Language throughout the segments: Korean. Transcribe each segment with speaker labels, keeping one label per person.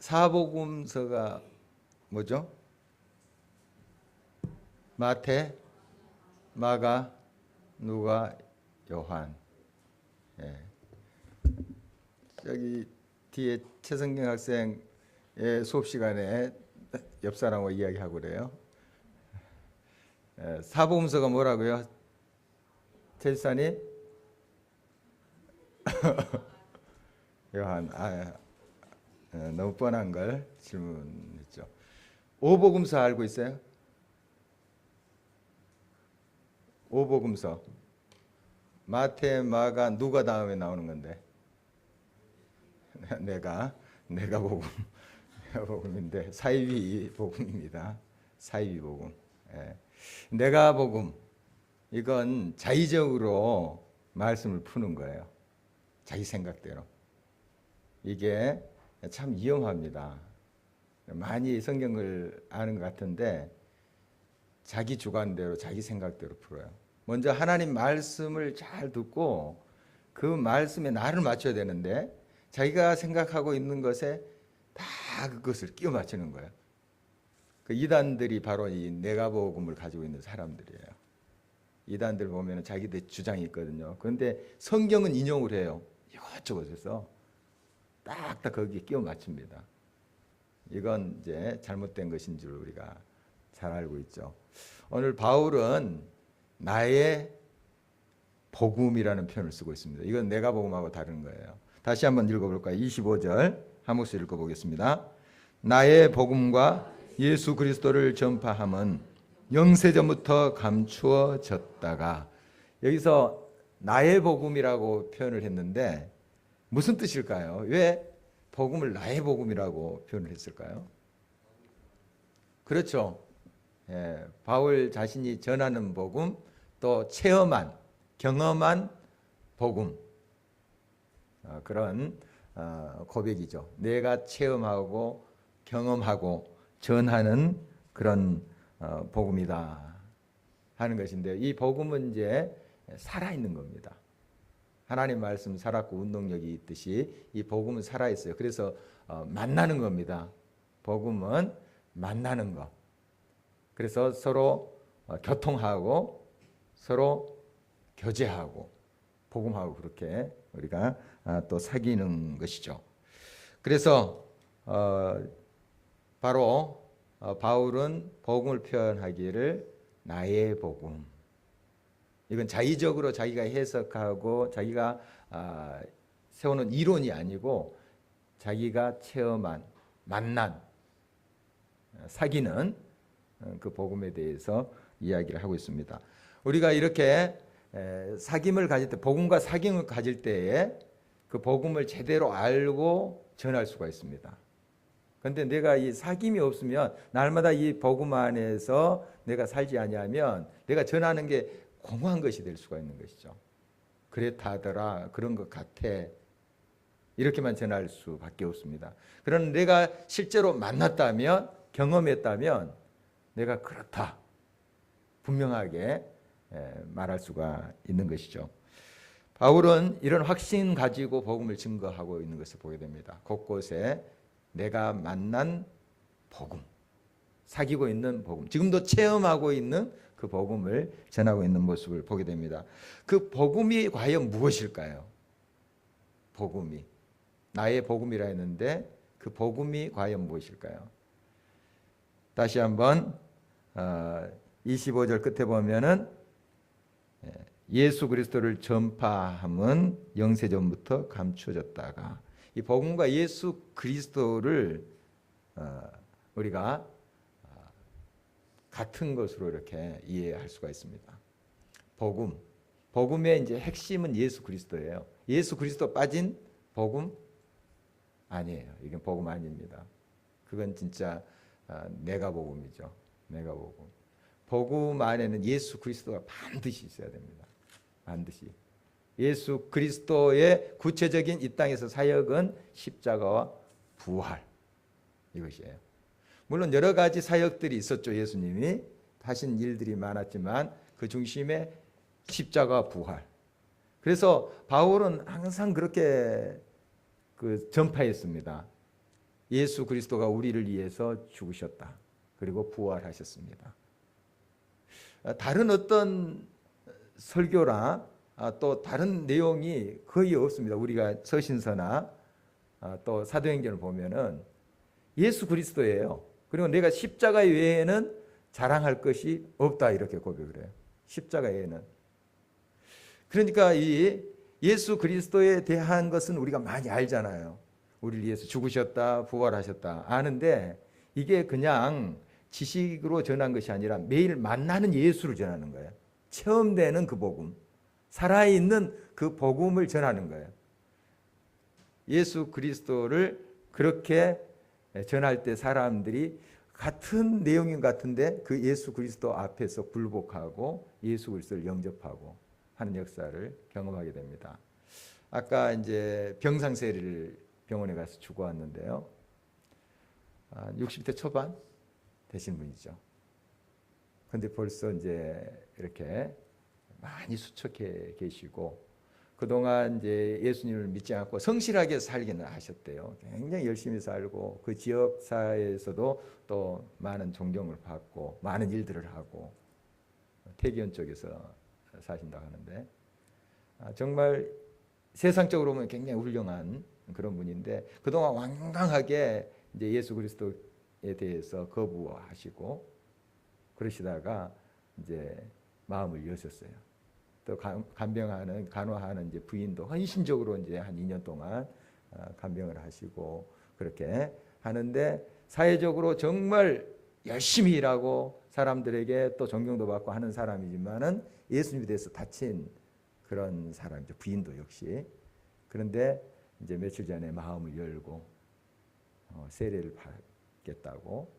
Speaker 1: 사복음서가 뭐죠? 마태, 마가, 누가, 요한. 예. 여기 뒤에 최성경 학생의 수업 시간에 옆 사람하고 이야기하고 그래요. 예. 사복음서가 뭐라고요? 최지사님? 요한. 너무 뻔한 걸 질문했죠. 오복음서 알고 있어요? 오복음서. 마태, 마가, 누가 다음에 나오는 건데? 내가 복음. 내가 복음인데 사이비 복음입니다. 사이비 복음. 예. 내가 복음. 이건 자의적으로 말씀을 푸는 거예요. 자기 생각대로. 이게 참 위험합니다. 많이 성경을 아는 것 같은데 자기 주관대로 자기 생각대로 풀어요. 먼저 하나님 말씀을 잘 듣고 그 말씀에 나를 맞춰야 되는데 자기가 생각하고 있는 것에 다 그것을 끼워 맞추는 거예요. 그 이단들이 바로 이 내가복음을 가지고 있는 사람들이에요. 이단들 보면 자기들 주장이 있거든요. 그런데 성경은 인용을 해요. 이것저것에서 딱딱 거기에 끼워 맞춥니다. 이건 이제 잘못된 것인 줄 우리가 잘 알고 있죠. 오늘 바울은 나의 복음이라는 표현을 쓰고 있습니다. 이건 내가 복음하고 다른 거예요. 다시 한번 읽어볼까요? 25절 한 목소리 읽어보겠습니다. 나의 복음과 예수 그리스도를 전파함은 영세전부터 감추어졌다가, 여기서 나의 복음이라고 표현을 했는데 무슨 뜻일까요? 왜 복음을 나의 복음이라고 표현을 했을까요? 그렇죠. 예, 바울 자신이 전하는 복음, 또 체험한, 경험한 복음, 그런 고백이죠. 내가 체험하고 경험하고 전하는 그런 복음이다 하는 것인데, 이 복음은 이제 살아있는 겁니다. 하나님 말씀 살았고 운동력이 있듯이 이 복음은 살아있어요. 그래서 만나는 겁니다. 복음은 만나는 것. 그래서 서로 교통하고 서로 교제하고 복음하고 그렇게 우리가 또 사귀는 것이죠. 그래서 바로 바울은 복음을 표현하기를 나의 복음, 이건 자의적으로 자기가 해석하고 자기가 세우는 이론이 아니고 자기가 체험한, 만난, 사귀는 그 복음에 대해서 이야기를 하고 있습니다. 우리가 이렇게 사귐을 가질 때, 복음과 사귐을 가질 때에 그 복음을 제대로 알고 전할 수가 있습니다. 그런데 내가 이 사귐이 없으면, 날마다 이 복음 안에서 내가 살지 아니하면 내가 전하는 게 공허한 것이 될 수가 있는 것이죠. 그렇다더라, 그런 것 같아, 이렇게만 전할 수밖에 없습니다. 그러나 내가 실제로 만났다면, 경험했다면 내가 그렇다 분명하게 말할 수가 있는 것이죠. 바울은 이런 확신 가지고 복음을 증거하고 있는 것을 보게 됩니다. 곳곳에 내가 만난 복음, 사귀고 있는 복음, 지금도 체험하고 있는 그 복음을 전하고 있는 모습을 보게 됩니다. 그 복음이 과연 무엇일까요? 복음이, 나의 복음이라 했는데 그 복음이 과연 무엇일까요? 다시 한번 25절 끝에 보면은 예수 그리스도를 전파함은 영세전부터 감추어졌다가, 이 복음과 예수 그리스도를 우리가 같은 것으로 이렇게 이해할 수가 있습니다. 복음의 이제 핵심은 예수 그리스도예요. 예수 그리스도 빠진 복음 아니에요. 이건 복음 아닙니다. 그건 진짜 내가 복음이죠. 내가 복음. 복음 안에는 예수 그리스도가 반드시 있어야 됩니다. 반드시. 예수 그리스도의 구체적인 이 땅에서 사역은 십자가와 부활, 이것이에요. 물론 여러 가지 사역들이 있었죠. 예수님이 하신 일들이 많았지만 그 중심에 십자가 부활. 그래서 바울은 항상 그렇게 전파했습니다. 예수 그리스도가 우리를 위해서 죽으셨다. 그리고 부활하셨습니다. 다른 어떤 설교나 또 다른 내용이 거의 없습니다. 우리가 서신서나 또 사도행전을 보면은 예수 그리스도예요. 그리고 내가 십자가 외에는 자랑할 것이 없다 이렇게 고백을 해요. 십자가 외에는. 그러니까 이 예수 그리스도에 대한 것은 우리가 많이 알잖아요. 우리를 위해서 죽으셨다, 부활하셨다 아는데 이게 그냥 지식으로 전한 것이 아니라 매일 만나는 예수를 전하는 거예요. 체험되는 그 복음, 살아있는 그 복음을 전하는 거예요. 예수 그리스도를 그렇게 전할 때 사람들이 같은 내용인 것 같은데 그 예수 그리스도 앞에서 굴복하고 예수 그리스도를 영접하고 하는 역사를 경험하게 됩니다. 아까 이제 병상세례를 병원에 가서 주고 왔는데요. 60대 초반 되신 분이죠. 근데 벌써 이제 이렇게 많이 수척해 계시고 그동안 이제 예수님을 믿지 않고 성실하게 살기는 하셨대요. 굉장히 열심히 살고 그 지역 사회에서도 또 많은 존경을 받고 많은 일들을 하고 태기현 쪽에서 사신다고 하는데 정말 세상적으로 보면 굉장히 훌륭한 그런 분인데 그동안 완강하게 이제 예수 그리스도에 대해서 거부하시고 그러시다가 이제 마음을 여셨어요. 또 간병하는 간호하는 이제 부인도 헌신적으로 이제 한 2년 동안 간병을 하시고 그렇게 하는데 사회적으로 정말 열심히 일하고 사람들에게 또 존경도 받고 하는 사람이지만은 예수님에 대해서 다친 그런 사람이죠. 부인도 역시. 그런데 이제 며칠 전에 마음을 열고 세례를 받겠다고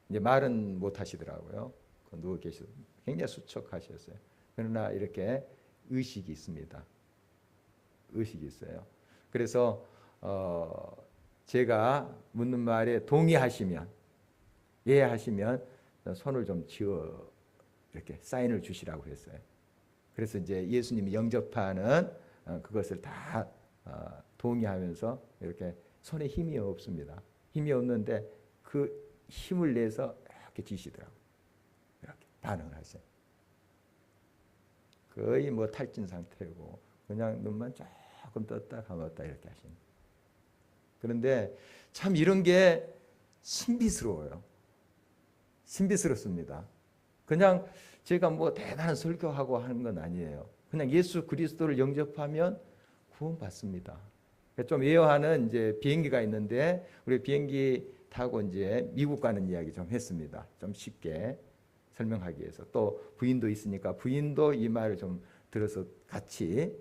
Speaker 1: 이제 말은 못 하시더라고요. 누워 계셔 굉장히 수척하셨어요. 그러나 이렇게 의식이 있습니다. 의식이 있어요. 그래서 제가 묻는 말에 동의하시면 예하시면 손을 좀 쥐어 이렇게 사인을 주시라고 했어요. 그래서 이제 예수님이 영접하는 그것을 다 동의하면서 이렇게 손에 힘이 없습니다. 힘이 없는데 그 힘을 내서 이렇게 쥐시더라고요. 이렇게 반응을 하세요. 거의 뭐 탈진 상태고 그냥 눈만 조금 떴다 감았다 이렇게 하시는. 그런데 참 이런 게 신비스러워요. 신비스럽습니다. 그냥 제가 뭐 대단한 설교하고 하는 건 아니에요. 그냥 예수 그리스도를 영접하면 구원받습니다. 좀 예화하는 이제 비행기가 있는데 우리 비행기 타고 이제 미국 가는 이야기 좀 했습니다. 좀 쉽게 설명하기 위해서 또 부인도 있으니까 부인도 이 말을 좀 들어서 같이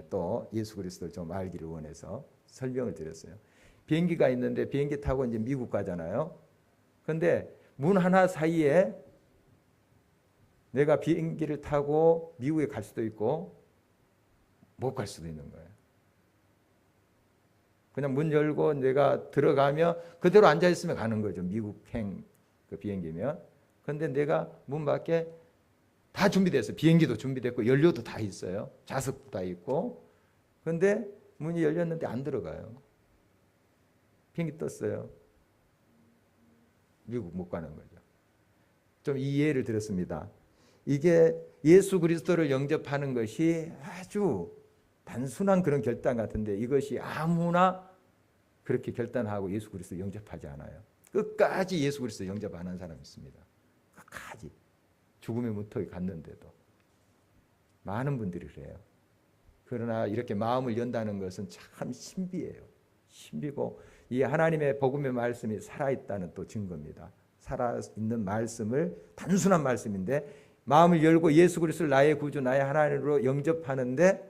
Speaker 1: 또 예수 그리스도를 좀 알기를 원해서 설명을 드렸어요. 비행기가 있는데 비행기 타고 이제 미국 가잖아요. 그런데 문 하나 사이에 내가 비행기를 타고 미국에 갈 수도 있고 못 갈 수도 있는 거예요. 그냥 문 열고 내가 들어가면 그대로 앉아 있으면 가는 거죠. 미국행 그 비행기면. 그런데 내가 문 밖에 다 준비됐어요. 비행기도 준비됐고 연료도 다 있어요. 좌석도 다 있고. 그런데 문이 열렸는데 안 들어가요. 비행기 떴어요. 미국 못 가는 거죠. 좀 이해를 드렸습니다. 이게 예수 그리스도를 영접하는 것이 아주 단순한 그런 결단 같은데 이것이 아무나 그렇게 결단하고 예수 그리스도 영접하지 않아요. 끝까지 예수 그리스도 영접 안 한 사람이 있습니다. 끝까지 죽음의 문턱에 갔는데도 많은 분들이 그래요. 그러나 이렇게 마음을 연다는 것은 참 신비해요. 신비고 이 하나님의 복음의 말씀이 살아있다는 또 증거입니다. 살아있는 말씀을 단순한 말씀인데 마음을 열고 예수 그리스도를 나의 구주 나의 하나님으로 영접하는데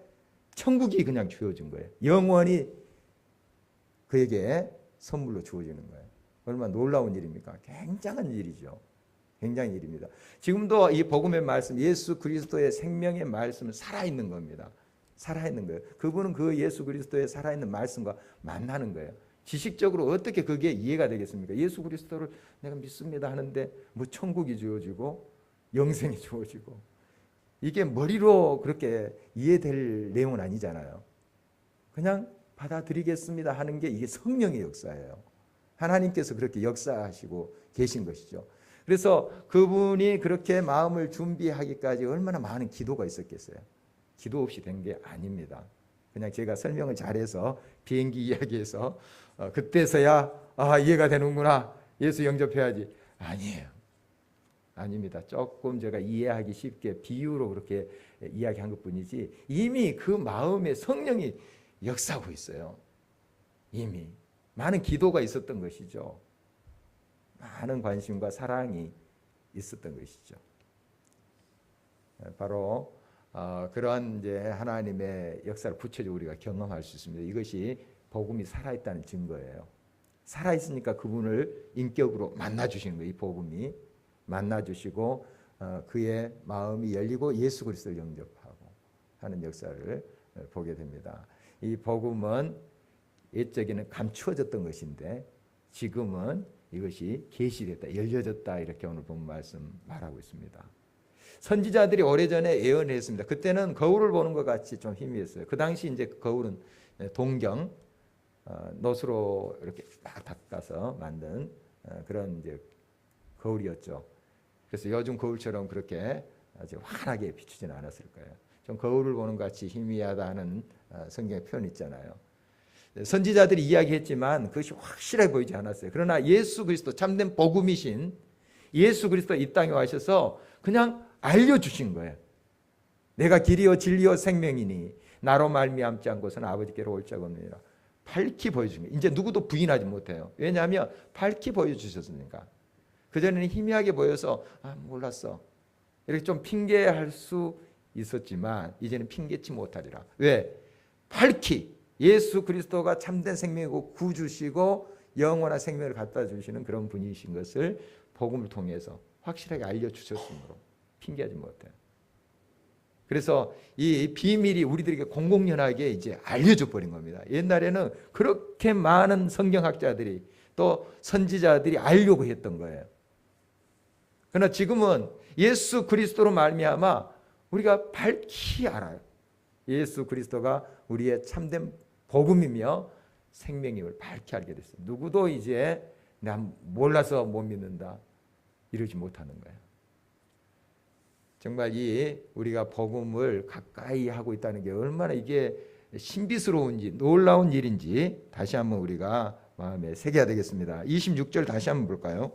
Speaker 1: 천국이 그냥 주어진 거예요. 영원히 그에게 선물로 주어지는 거예요. 얼마나 놀라운 일입니까? 굉장한 일이죠. 굉장한 일입니다. 지금도 이 복음의 말씀, 예수 그리스도의 생명의 말씀은 살아있는 겁니다. 살아있는 거예요. 그분은 그 예수 그리스도의 살아있는 말씀과 만나는 거예요. 지식적으로 어떻게 그게 이해가 되겠습니까? 예수 그리스도를 내가 믿습니다 하는데 뭐 천국이 주어지고 영생이 주어지고 이게 머리로 그렇게 이해될 내용은 아니잖아요. 그냥 받아들이겠습니다 하는 게 이게 성령의 역사예요. 하나님께서 그렇게 역사하시고 계신 것이죠. 그래서 그분이 그렇게 마음을 준비하기까지 얼마나 많은 기도가 있었겠어요. 기도 없이 된 게 아닙니다. 그냥 제가 설명을 잘해서 비행기 이야기해서 그때서야 이해가 되는구나, 예수 영접해야지, 아니에요. 아닙니다. 조금 제가 이해하기 쉽게 비유로 그렇게 이야기한 것뿐이지 이미 그 마음에 성령이 역사하고 있어요. 이미 많은 기도가 있었던 것이죠. 많은 관심과 사랑이 있었던 것이죠. 바로 그러한 이제 하나님의 역사를 구체적으로 우리가 경험할 수 있습니다. 이것이 복음이 살아있다는 증거예요. 살아있으니까 그분을 인격으로 만나주시는 거예요. 이 복음이 만나주시고 그의 마음이 열리고 예수 그리스도를 영접하고 하는 역사를 보게 됩니다. 이 복음은 옛적에는 감추어졌던 것인데 지금은 이것이 계시됐다, 열려졌다, 이렇게 오늘 본 말씀 말하고 있습니다. 선지자들이 오래전에 예언했습니다. 그때는 거울을 보는 것 같이 좀 희미했어요. 그 당시 이제 거울은 동경 놋으로 이렇게 막 닦아서 만든 그런 이제 거울이었죠. 그래서 요즘 거울처럼 그렇게 아주 환하게 비추지는 않았을 거예요. 좀 거울을 보는 것 같이 희미하다는 성경의 표현 있잖아요. 선지자들이 이야기했지만 그것이 확실하게 보이지 않았어요. 그러나 예수 그리스도 참된 복음이신 예수 그리스도 이 땅에 와셔서 그냥 알려주신 거예요. 내가 길이요 진리요 생명이니 나로 말미암지 않고서는 아버지께로 올 자가 없느니라. 밝히 보여준 거예요. 이제 누구도 부인하지 못해요. 왜냐하면 밝히 보여주셨으니까. 그전에는 희미하게 보여서 몰랐어, 이렇게 좀 핑계할 수 있었지만 이제는 핑계치 못하리라. 왜? 밝히 예수 그리스도가 참된 생명이고 구주시고 영원한 생명을 갖다 주시는 그런 분이신 것을 복음을 통해서 확실하게 알려주셨으므로 핑계하지 못해요. 그래서 이 비밀이 우리들에게 공공연하게 이제 알려져 버린 겁니다. 옛날에는 그렇게 많은 성경학자들이 또 선지자들이 알려고 했던 거예요. 그러나 지금은 예수 그리스도로 말미암아 우리가 밝히 알아요. 예수 그리스도가 우리의 참된 복음이며 생명임을 밝히 알게 됐어요. 누구도 이제 난 몰라서 못 믿는다 이러지 못하는 거예요. 정말 이 우리가 복음을 가까이 하고 있다는 게 얼마나 이게 신비스러운지 놀라운 일인지 다시 한번 우리가 마음에 새겨야 되겠습니다. 26절 다시 한번 볼까요?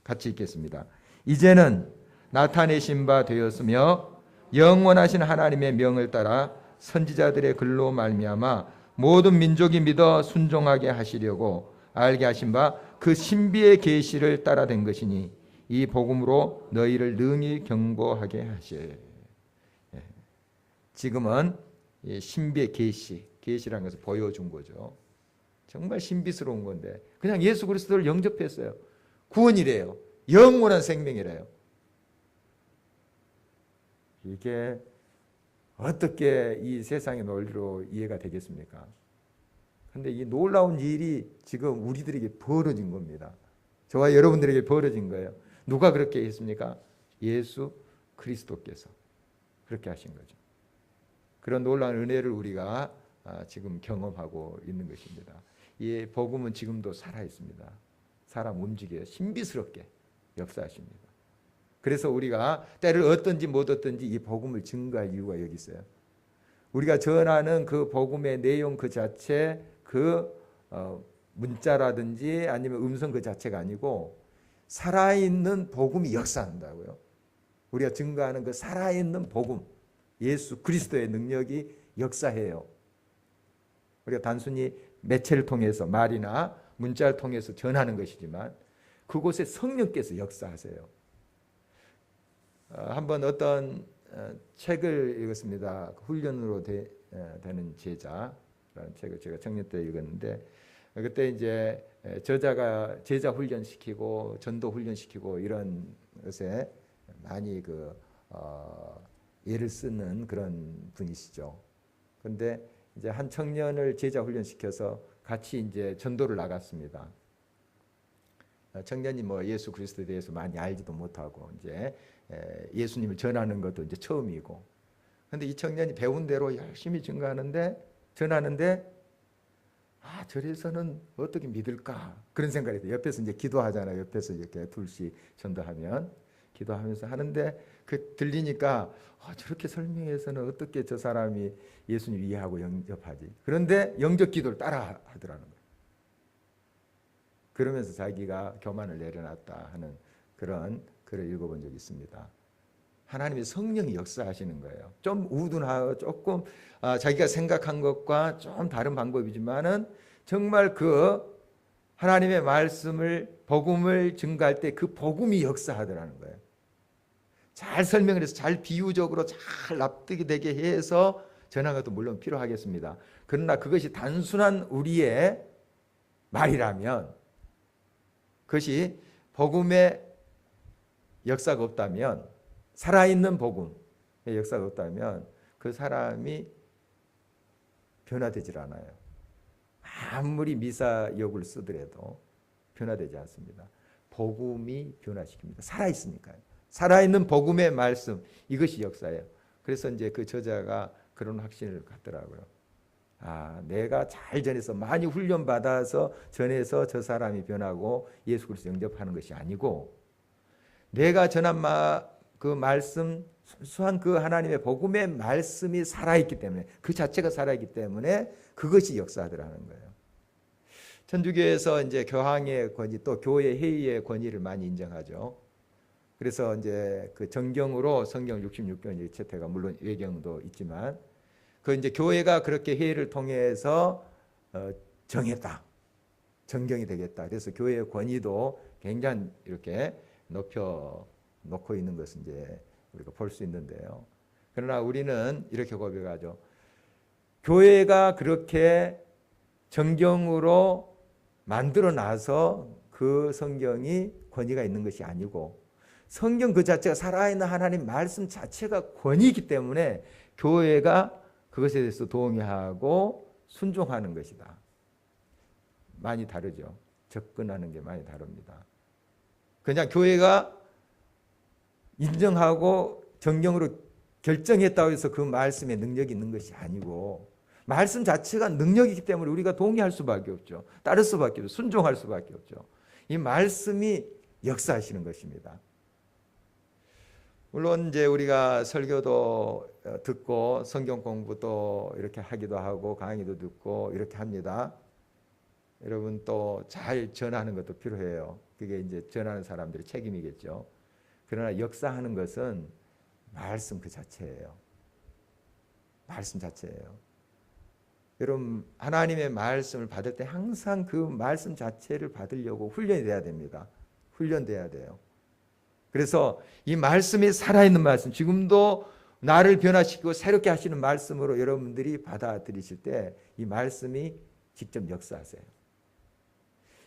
Speaker 1: 같이 읽겠습니다. 이제는 나타내신 바 되었으며 영원하신 하나님의 명을 따라 선지자들의 글로 말미암아 모든 민족이 믿어 순종하게 하시려고 알게 하신 바 그 신비의 계시를 따라 된 것이니 이 복음으로 너희를 능히 경고하게 하시에. 지금은 신비의 계시라는 것을 보여준 거죠. 정말 신비스러운 건데 그냥 예수 그리스도를 영접했어요. 구원이래요. 영원한 생명이래요. 이게 어떻게 이 세상의 논리로 이해가 되겠습니까? 그런데 이 놀라운 일이 지금 우리들에게 벌어진 겁니다. 저와 여러분들에게 벌어진 거예요. 누가 그렇게 했습니까? 예수 그리스도께서 그렇게 하신 거죠. 그런 놀라운 은혜를 우리가 지금 경험하고 있는 것입니다. 이 복음은 지금도 살아있습니다. 사람 움직여요. 신비스럽게 역사하십니다. 그래서 우리가 때를 얻든지 못 얻든지 이 복음을 증거할 이유가 여기 있어요. 우리가 전하는 그 복음의 내용 그 자체 그 문자라든지 아니면 음성 그 자체가 아니고 살아있는 복음이 역사한다고요. 우리가 증거하는 그 살아있는 복음 예수 그리스도의 능력이 역사해요. 우리가 단순히 매체를 통해서 말이나 문자를 통해서 전하는 것이지만 그곳에 성령께서 역사하세요. 한번 어떤 책을 읽었습니다. 훈련으로 되는 제자라는 책을 제가 청년 때 읽었는데 그때 이제 저자가 제자 훈련시키고 전도 훈련시키고 이런 것에 많이 예를 쓰는 그런 분이시죠. 그런데 이제 한 청년을 제자 훈련시켜서 같이 이제 전도를 나갔습니다. 청년이 뭐 예수 그리스도에 대해서 많이 알지도 못하고 이제 예수님을 전하는 것도 이제 처음이고, 그런데 이 청년이 배운 대로 열심히 전하는데 저래서는 어떻게 믿을까? 그런 생각이 들어요. 옆에서 이제 기도하잖아요. 옆에서 이렇게 둘씩 전도하면 기도하면서 하는데 그 들리니까 저렇게 설명해서는 어떻게 저 사람이 예수님 이해하고 영접하지? 그런데 영접 기도를 따라 하더라는 거예요. 그러면서 자기가 교만을 내려놨다 하는 그런 글을 읽어본 적이 있습니다. 하나님의 성령이 역사하시는 거예요. 좀 우둔하고 조금 자기가 생각한 것과 좀 다른 방법이지만은 정말 그 하나님의 말씀을 복음을 증거할 때 그 복음이 역사하더라는 거예요. 잘 설명을 해서 잘 비유적으로 잘 납득이 되게 해서 전하는 것도 물론 필요하겠습니다. 그러나 그것이 단순한 우리의 말이라면, 그것이 복음의 역사가 없다면, 살아있는 복음의 역사가 없다면 그 사람이 변화되질 않아요. 아무리 미사역을 쓰더라도 변화되지 않습니다. 복음이 변화시킵니다. 살아있으니까요. 살아있는 복음의 말씀, 이것이 역사예요. 그래서 이제 그 저자가 그런 확신을 갖더라고요. 내가 잘 전해서 많이 훈련받아서 전해서 저 사람이 변하고 예수 그리스도 영접하는 것이 아니고, 내가 전한 그 말씀, 순수한 그 하나님의 복음의 말씀이 살아있기 때문에, 그 자체가 살아있기 때문에 그것이 역사하더라는 거예요. 천주교에서 이제 교황의 권위, 또 교회 회의의 권위를 많이 인정하죠. 그래서 이제 그 정경으로 성경 66권 채택가, 물론 외경도 있지만, 그 이제 교회가 그렇게 회의를 통해서 정했다, 정경이 되겠다. 그래서 교회의 권위도 굉장히 이렇게 높여 놓고 있는 것을 이제 우리가 볼 수 있는데요. 그러나 우리는 이렇게 고백하죠. 교회가 그렇게 정경으로 만들어 놔서 그 성경이 권위가 있는 것이 아니고, 성경 그 자체가 살아있는 하나님 말씀 자체가 권위이기 때문에 교회가 그것에 대해서 동의하고 순종하는 것이다. 많이 다르죠. 접근하는 게 많이 다릅니다. 그냥 교회가 인정하고 정경으로 결정했다고 해서 그 말씀에 능력이 있는 것이 아니고, 말씀 자체가 능력이기 때문에 우리가 동의할 수밖에 없죠. 따를 수밖에 없죠. 순종할 수밖에 없죠. 이 말씀이 역사하시는 것입니다. 물론 이제 우리가 설교도 듣고 성경 공부도 이렇게 하기도 하고 강의도 듣고 이렇게 합니다. 여러분 또 잘 전하는 것도 필요해요. 그게 이제 전하는 사람들의 책임이겠죠. 그러나 역사하는 것은 말씀 그 자체예요. 말씀 자체예요. 여러분 하나님의 말씀을 받을 때 항상 그 말씀 자체를 받으려고 훈련이 돼야 됩니다. 훈련돼야 돼요. 그래서 이 말씀이 살아있는 말씀, 지금도 나를 변화시키고 새롭게 하시는 말씀으로 여러분들이 받아들이실 때 이 말씀이 직접 역사하세요.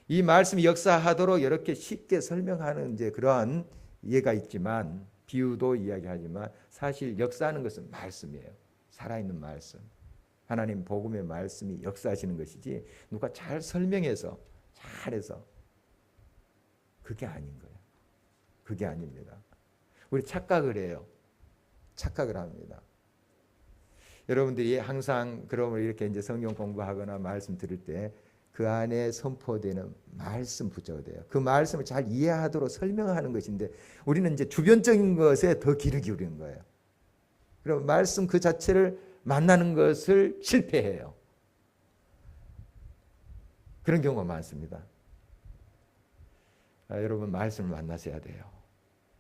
Speaker 1: 이 말씀이 역사하도록 이렇게 쉽게 설명하는 이제 그러한 이해가 있지만, 비유도 이야기하지만 사실 역사하는 것은 말씀이에요. 살아있는 말씀. 하나님 복음의 말씀이 역사하시는 것이지 누가 잘 설명해서 잘해서 그게 아닌 거예요. 그게 아닙니다. 우리 착각을 해요. 착각을 합니다. 여러분들이 항상 그러면 이렇게 이제 성경 공부하거나 말씀 들을 때 그 안에 선포되는 말씀 붙여야 돼요. 그 말씀을 잘 이해하도록 설명하는 것인데 우리는 이제 주변적인 것에 더 귀를 기울이는 거예요. 그럼 말씀 그 자체를 만나는 것을 실패해요. 그런 경우가 많습니다. 여러분 말씀을 만나셔야 돼요.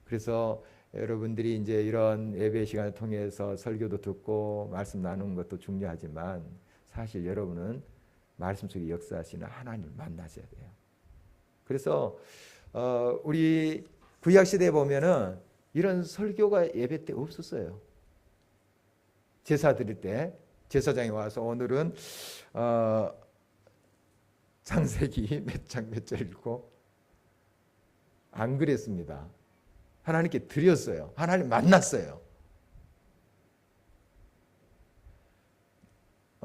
Speaker 1: 그래서 여러분들이 이제 이런 예배 시간을 통해서 설교도 듣고 말씀 나누는 것도 중요하지만 사실 여러분은 말씀 속에 역사하시는 하나님을 만나셔야 돼요. 그래서 우리 구약 시대에 보면은 이런 설교가 예배 때 없었어요. 제사 드릴 때 제사장이 와서 오늘은 창세기 몇 장 몇 절 읽고 안 그랬습니다. 하나님께 드렸어요. 하나님 만났어요.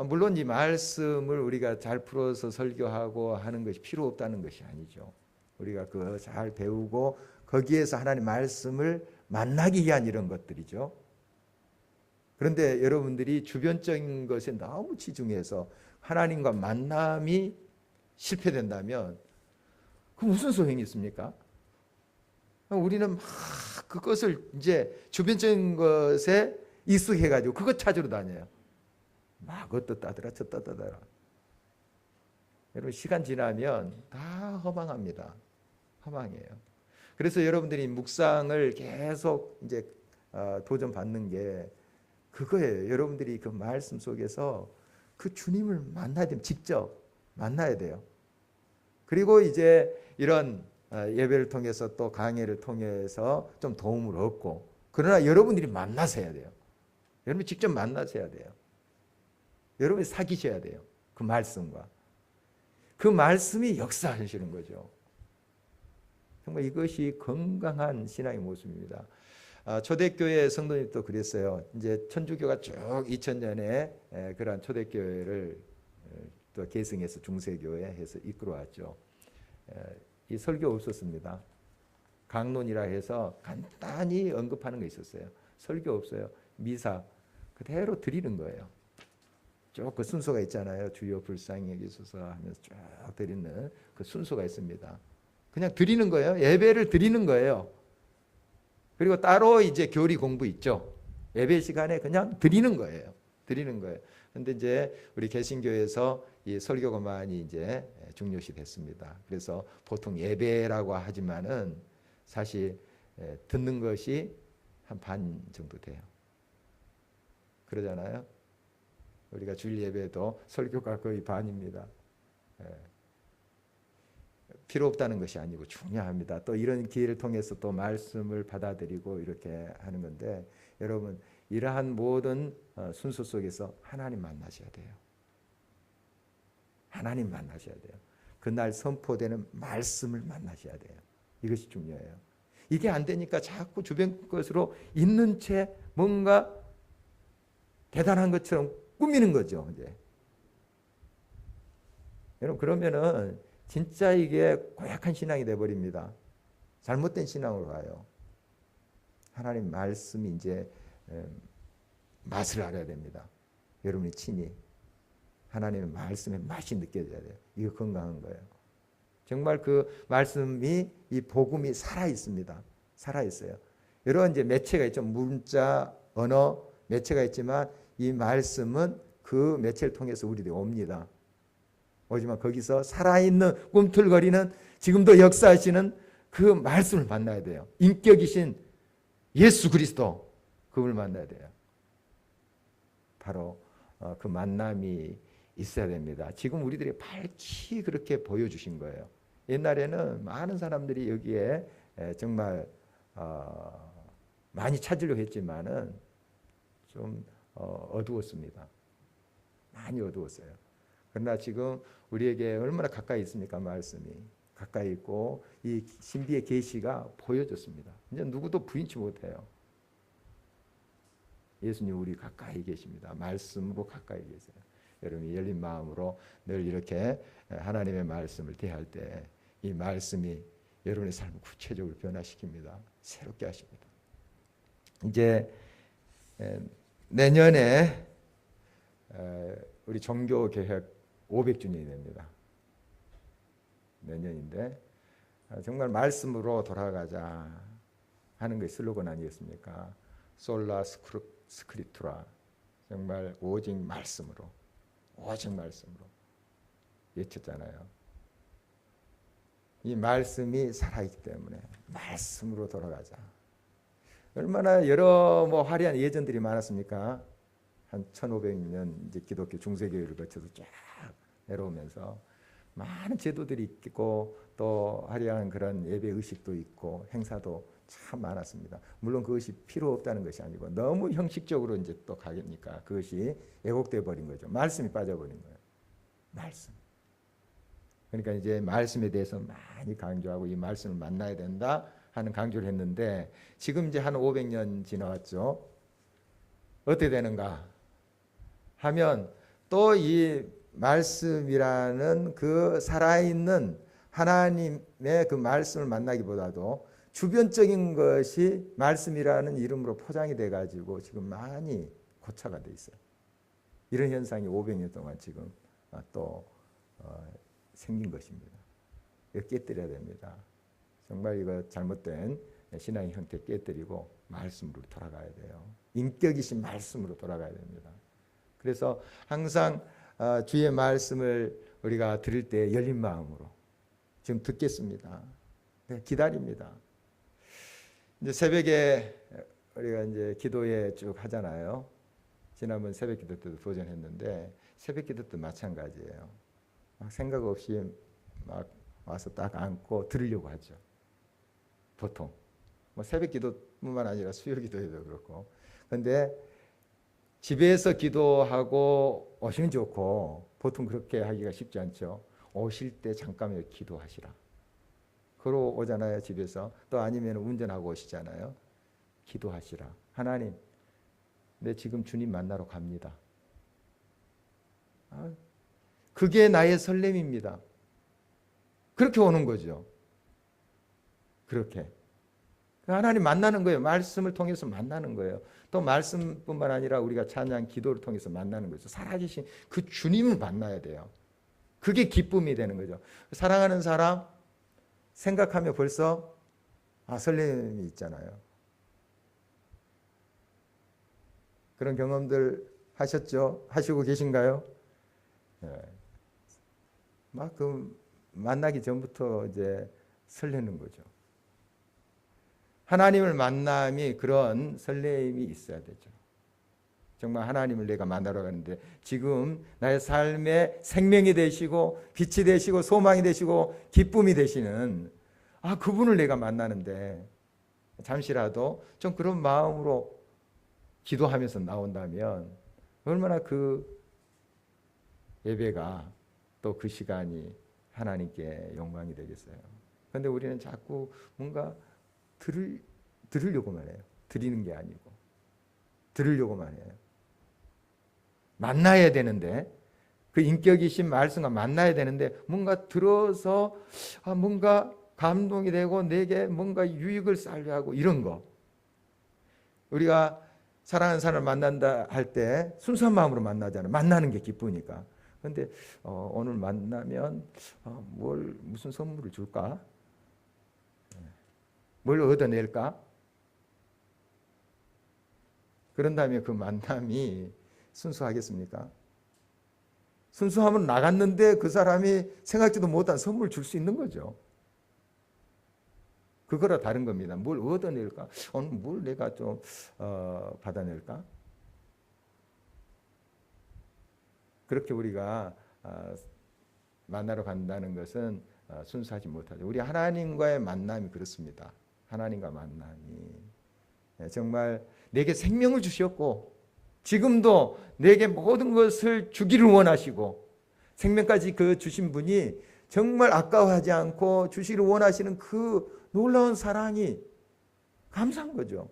Speaker 1: 물론 이 말씀을 우리가 잘 풀어서 설교하고 하는 것이 필요 없다는 것이 아니죠. 우리가 그거 잘 배우고 거기에서 하나님 말씀을 만나기 위한 이런 것들이죠. 그런데 여러분들이 주변적인 것에 너무 치중해서 하나님과 만남이 실패된다면 그 무슨 소용이 있습니까? 우리는 막 그것을 이제 주변적인 것에 익숙해가지고 그것 찾으러 다녀요. 막 어떻다더라 저떻다더라. 여러분 시간 지나면 다 허망합니다. 허망해요. 그래서 여러분들이 묵상을 계속 이제 도전받는 게 그거예요. 여러분들이 그 말씀 속에서 그 주님을 만나야 되면 직접 만나야 돼요. 그리고 이제 이런 예배를 통해서 또 강해를 통해서 좀 도움을 얻고, 그러나 여러분들이 만나서 해야 돼요. 여러분이 직접 만나서 해야 돼요. 여러분이 사귀셔야 돼요. 그 말씀과. 그 말씀이 역사하시는 거죠. 정말 이것이 건강한 신앙의 모습입니다. 초대교회 성도님도 그랬어요. 이제 천주교가 쭉 2000년에 그러한 초대교회를 또 계승해서 중세교회 해서 이끌어왔죠. 이 설교 없었습니다. 강론이라 해서 간단히 언급하는 거 있었어요. 설교 없어요. 미사 그대로 드리는 거예요. 쭉 그 순서가 있잖아요. 주여 불쌍히 여기소서 하면서 쭉 드리는 그 순서가 있습니다. 그냥 드리는 거예요. 예배를 드리는 거예요. 그리고 따로 이제 교리 공부 있죠. 예배 시간에 그냥 드리는 거예요. 드리는 거예요. 근데 이제 우리 개신교에서 이 설교가 많이 이제 중요시 됐습니다. 그래서 보통 예배라고 하지만은 사실 듣는 것이 한 반 정도 돼요. 그러잖아요. 우리가 주일 예배도 설교가 거의 반입니다. 필요 없다는 것이 아니고 중요합니다. 또 이런 기회를 통해서 또 말씀을 받아들이고 이렇게 하는 건데, 여러분 이러한 모든 순서 속에서 하나님 만나셔야 돼요. 하나님 만나셔야 돼요. 그날 선포되는 말씀을 만나셔야 돼요. 이것이 중요해요. 이게 안 되니까 자꾸 주변 것으로 있는 채 뭔가 대단한 것처럼 꾸미는 거죠. 이제. 여러분 그러면은 진짜 이게 고약한 신앙이 돼버립니다. 잘못된 신앙으로 가요. 하나님 말씀이 이제 맛을 알아야 됩니다. 여러분이 친히 하나님의 말씀의 맛이 느껴져야 돼요. 이거 건강한 거예요. 정말 그 말씀이, 이 복음이 살아 있습니다. 살아 있어요. 여러 이제 매체가 있죠. 문자, 언어 매체가 있지만 이 말씀은 그 매체를 통해서 우리들이 옵니다. 오지만 거기서 살아있는 꿈틀거리는 지금도 역사하시는 그 말씀을 만나야 돼요. 인격이신 예수 그리스도, 그분을 만나야 돼요. 바로 그 만남이 있어야 됩니다. 지금 우리들이 밝히 그렇게 보여주신 거예요. 옛날에는 많은 사람들이 여기에 정말 많이 찾으려고 했지만은 좀 어두웠습니다. 많이 어두웠어요. 그러나 지금 우리에게 얼마나 가까이 있습니까? 말씀이 가까이 있고 이 신비의 계시가 보여졌습니다. 이제 누구도 부인치 못해요. 예수님 우리 가까이 계십니다. 말씀으로 가까이 계세요. 여러분이 열린 마음으로 늘 이렇게 하나님의 말씀을 대할 때 이 말씀이 여러분의 삶을 구체적으로 변화시킵니다. 새롭게 하십니다. 이제 내년에 우리 종교개혁 500주년이 됩니다. 내년인데 정말 말씀으로 돌아가자 하는 게 슬로건 아니겠습니까? 솔라 스크립투라, 정말 오직 말씀으로, 오직 말씀으로 외쳤잖아요. 이 말씀이 살아있기 때문에 말씀으로 돌아가자. 얼마나 여러 화려한 예전들이 많았습니까? 한 1500년 이제 기독교 중세교회를 거쳐서 쫙 내려오면서 많은 제도들이 있고 또 화려한 그런 예배 의식도 있고 행사도 참 많았습니다. 물론 그것이 필요 없다는 것이 아니고 너무 형식적으로 이제 또 가니까 그것이 왜곡돼 버린 거죠. 말씀이 빠져버린 거예요. 말씀. 그러니까 이제 말씀에 대해서 많이 강조하고 이 말씀을 만나야 된다 하는 강조를 했는데, 지금 이제 한 500년 지나왔죠. 어떻게 되는가 하면 또 이 말씀이라는 그 살아있는 하나님의 그 말씀을 만나기보다도 주변적인 것이 말씀이라는 이름으로 포장이 돼가지고 지금 많이 고착화 돼 있어요. 이런 현상이 500년 동안 지금 또 생긴 것입니다. 이거 깨뜨려야 됩니다. 정말 이거 잘못된 신앙의 형태 깨뜨리고 말씀으로 돌아가야 돼요. 인격이신 말씀으로 돌아가야 됩니다. 그래서 항상 주의 말씀을 우리가 들을 때 열린 마음으로 지금 듣겠습니다. 네, 기다립니다. 이제 새벽에 우리가 이제 기도회 쭉 하잖아요. 지난번 새벽 기도 때도 도전했는데 새벽 기도 때 마찬가지예요. 막 생각 없이 막 와서 딱 앉고 들으려고 하죠. 보통 뭐 새벽 기도뿐만 아니라 수요 기도에도 그렇고. 그런데 집에서 기도하고 오시면 좋고 보통 그렇게 하기가 쉽지 않죠. 오실 때 잠깐 기도하시라. 걸어 오잖아요. 집에서. 또 아니면 운전하고 오시잖아요. 기도하시라. 하나님, 내 지금 주님 만나러 갑니다. 그게 나의 설렘입니다. 그렇게 오는 거죠. 그렇게. 하나님 만나는 거예요. 말씀을 통해서 만나는 거예요. 또 말씀뿐만 아니라 우리가 찬양 기도를 통해서 만나는 거죠. 살아계신 그 주님을 만나야 돼요. 그게 기쁨이 되는 거죠. 사랑하는 사람 생각하면 벌써 설렘이 있잖아요. 그런 경험들 하셨죠? 하시고 계신가요? 네. 막 그 만나기 전부터 이제 설레는 거죠. 하나님을 만남이 그런 설렘이 있어야 되죠. 정말 하나님을 내가 만나러 가는데 지금 나의 삶의 생명이 되시고 빛이 되시고 소망이 되시고 기쁨이 되시는 그분을 내가 만나는데 잠시라도 좀 그런 마음으로 기도하면서 나온다면 얼마나 그 예배가 또 그 시간이 하나님께 영광이 되겠어요. 그런데 우리는 자꾸 뭔가 들으려고만 해요. 드리는 게 아니고 들으려고만 해요. 만나야 되는데 그 인격이신 말씀과 만나야 되는데 뭔가 들어서 뭔가 감동이 되고 내게 뭔가 유익을 쌓으려 하고 이런 거. 우리가 사랑하는 사람을 만난다 할 때 순수한 마음으로 만나잖아요. 만나는 게 기쁘니까. 그런데 오늘 만나면 무슨 선물을 줄까? 뭘 얻어낼까? 그런다면 그 만남이 순수하겠습니까? 순수하면 나갔는데 그 사람이 생각지도 못한 선물을 줄 수 있는 거죠. 그거랑 다른 겁니다. 뭘 얻어낼까? 오늘 뭘 내가 좀 받아낼까? 그렇게 우리가 만나러 간다는 것은 순수하지 못하죠. 우리 하나님과의 만남이 그렇습니다. 하나님과 만남이 정말 내게 생명을 주셨고 지금도 내게 모든 것을 주기를 원하시고 생명까지 그 주신 분이 정말 아까워하지 않고 주시기를 원하시는 그 놀라운 사랑이 감사한 거죠.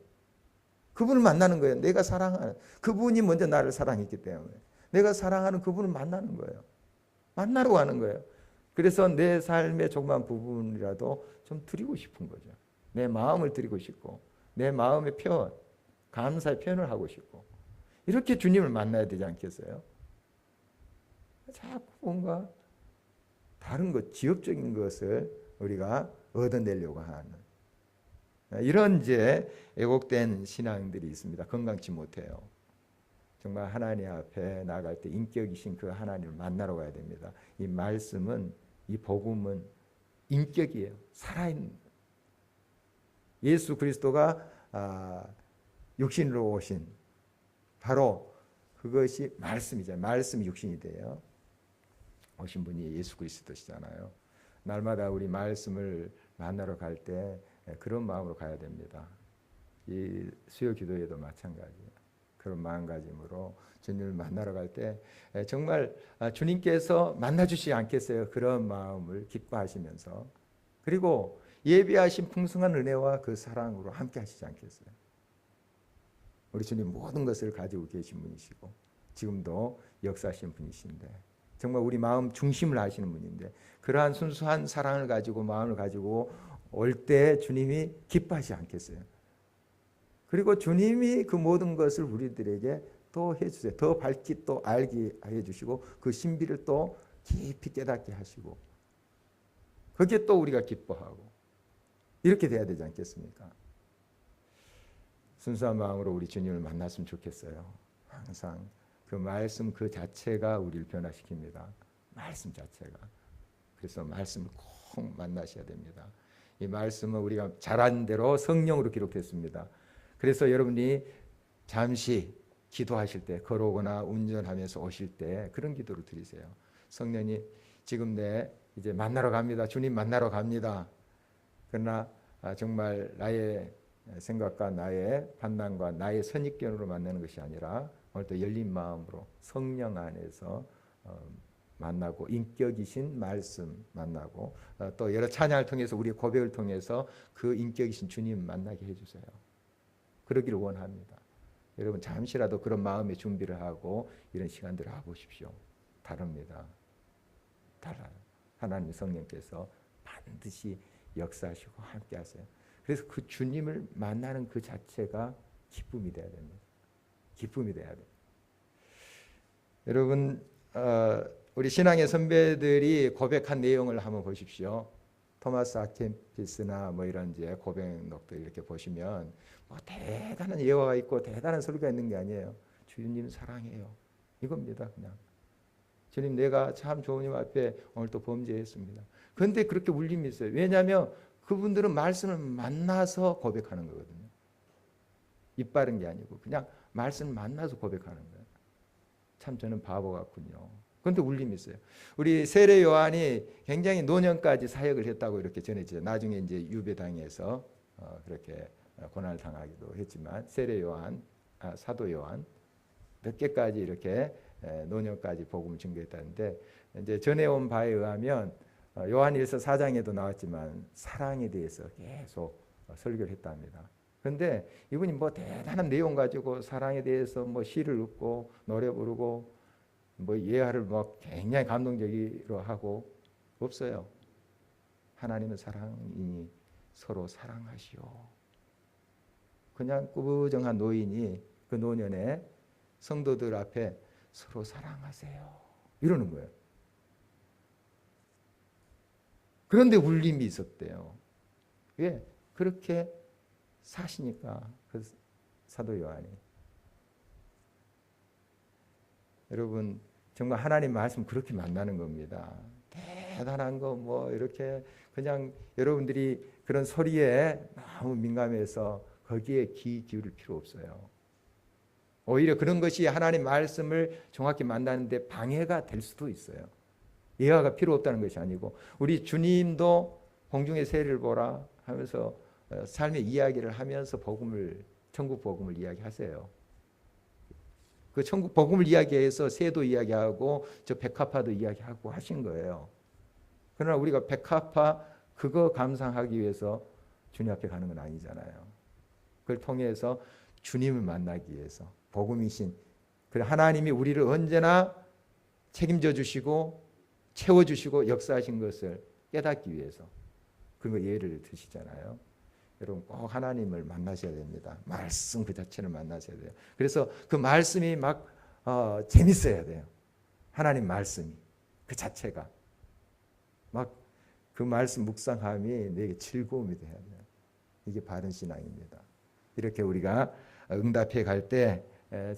Speaker 1: 그분을 만나는 거예요. 내가 사랑하는 그분이 먼저 나를 사랑했기 때문에 내가 사랑하는 그분을 만나는 거예요. 만나러 가는 거예요. 그래서 내 삶의 조그만 부분이라도 좀 드리고 싶은 거죠. 내 마음을 드리고 싶고 내 마음의 표현, 감사의 표현을 하고 싶고 이렇게 주님을 만나야 되지 않겠어요? 자꾸 뭔가 다른 것, 지엽적인 것을 우리가 얻어내려고 하는 이런 이제 왜곡된 신앙들이 있습니다. 건강치 못해요. 정말 하나님 앞에 나갈 때 인격이신 그 하나님을 만나러 가야 됩니다. 이 말씀은, 이 복음은 인격이에요. 살아있는 예수 그리스도가 육신으로 오신 바로 그것이 말씀이잖아요. 말씀이 육신이 돼요. 오신 분이 예수 그리스도시잖아요. 날마다 우리 말씀을 만나러 갈 때 그런 마음으로 가야 됩니다. 이 수요 기도에도 마찬가지예요. 그런 마음가짐으로 주님을 만나러 갈 때 정말 주님께서 만나주시지 않겠어요? 그런 마음을 기뻐하시면서 그리고 예비하신 풍성한 은혜와 그 사랑으로 함께 하시지 않겠어요? 우리 주님 모든 것을 가지고 계신 분이시고 지금도 역사하시는 분이신데 정말 우리 마음 중심을 아시는 분인데 그러한 순수한 사랑을 가지고 마음을 가지고 올 때 주님이 기뻐하시지 않겠어요? 그리고 주님이 그 모든 것을 우리들에게 또 해주세요. 더 밝게 또 알게 해주시고 그 신비를 또 깊이 깨닫게 하시고 그게 또 우리가 기뻐하고 이렇게 돼야 되지 않겠습니까? 순수한 마음으로 우리 주님을 만났으면 좋겠어요. 항상 그 말씀 그 자체가 우리를 변화시킵니다. 말씀 자체가. 그래서 말씀을 꼭 만나셔야 됩니다. 이 말씀은 우리가 잘한 대로 성령으로 기록됐습니다. 그래서 여러분이 잠시 기도하실 때 걸어오거나 운전하면서 오실 때 그런 기도를 드리세요. 성령님 지금 내 이제 만나러 갑니다. 주님 만나러 갑니다. 그러나 정말 나의 생각과 나의 판단과 나의 선입견으로 만나는 것이 아니라 오늘도 열린 마음으로 성령 안에서 만나고 인격이신 말씀 만나고 또 여러 찬양을 통해서 우리의 고백을 통해서 그 인격이신 주님 만나게 해주세요. 그러기를 원합니다. 여러분 잠시라도 그런 마음의 준비를 하고 이런 시간들을 해보십시오. 다릅니다. 달라요. 하나님 성령께서 반드시 역사하시고 함께 하세요. 그래서 그 주님을 만나는 그 자체가 기쁨이 돼야 됩니다. 기쁨이 돼야 돼요. 여러분 우리 신앙의 선배들이 고백한 내용을 한번 보십시오. 토마스 아켄피스나 뭐 이런 이제 고백록들 이렇게 보시면 뭐 대단한 예화가 있고 대단한 설교가 있는 게 아니에요. 주님 사랑해요. 이겁니다. 그냥 주님 내가 참 주님 앞에 오늘 또 범죄했습니다. 그런데 그렇게 울림이 있어요. 왜냐하면 그분들은 말씀을 만나서 고백하는 거거든요. 입 바른 게 아니고 그냥 말씀을 만나서 고백하는 거예요. 참 저는 바보 같군요. 그런데 울림이 있어요. 우리 세례 요한이 굉장히 노년까지 사역을 했다고 이렇게 전해지죠. 나중에 이제 유배당해서 그렇게 고난을 당하기도 했지만 세례 요한, 사도 요한 몇 개까지 이렇게 노년까지 복음을 증거했다는데 이제 전해온 바에 의하면 요한일서 4장에도 나왔지만 사랑에 대해서 계속 설교를 했답니다. 그런데 이분이 뭐 대단한 내용 가지고 사랑에 대해서 뭐 시를 읽고 노래 부르고 뭐 예화를 뭐 굉장히 감동적으로 하고 없어요. 하나님은 사랑이니 서로 사랑하시오. 그냥 꾸부정한 노인이 그 노년에 성도들 앞에 서로 사랑하세요. 이러는 거예요. 그런데 울림이 있었대요. 왜? 그렇게 사시니까 그 사도 요한이. 여러분 정말 하나님 말씀 그렇게 만나는 겁니다. 대단한 거 뭐 이렇게 그냥 여러분들이 그런 소리에 너무 민감해서 거기에 귀 기울일 필요 없어요. 오히려 그런 것이 하나님 말씀을 정확히 만나는데 방해가 될 수도 있어요. 예화가 필요 없다는 것이 아니고 우리 주님도 공중의 새를 보라 하면서 삶의 이야기를 하면서 복음을 천국 복음을 이야기하세요. 그 천국 복음을 이야기해서 새도 이야기하고 저 백합화도 이야기하고 하신 거예요. 그러나 우리가 백합화 그거 감상하기 위해서 주님 앞에 가는 건 아니잖아요. 그걸 통해서 주님을 만나기 위해서 복음이신 그 하나님이 우리를 언제나 책임져 주시고 채워주시고 역사하신 것을 깨닫기 위해서 그거 예를 드시잖아요. 여러분 꼭 하나님을 만나셔야 됩니다. 말씀 그 자체를 만나셔야 돼요. 그래서 그 말씀이 막 재밌어야 돼요. 하나님 말씀이 그 자체가 막 그 말씀 묵상함이 내게 즐거움이 돼야 돼요. 이게 바른 신앙입니다. 이렇게 우리가 응답해 갈 때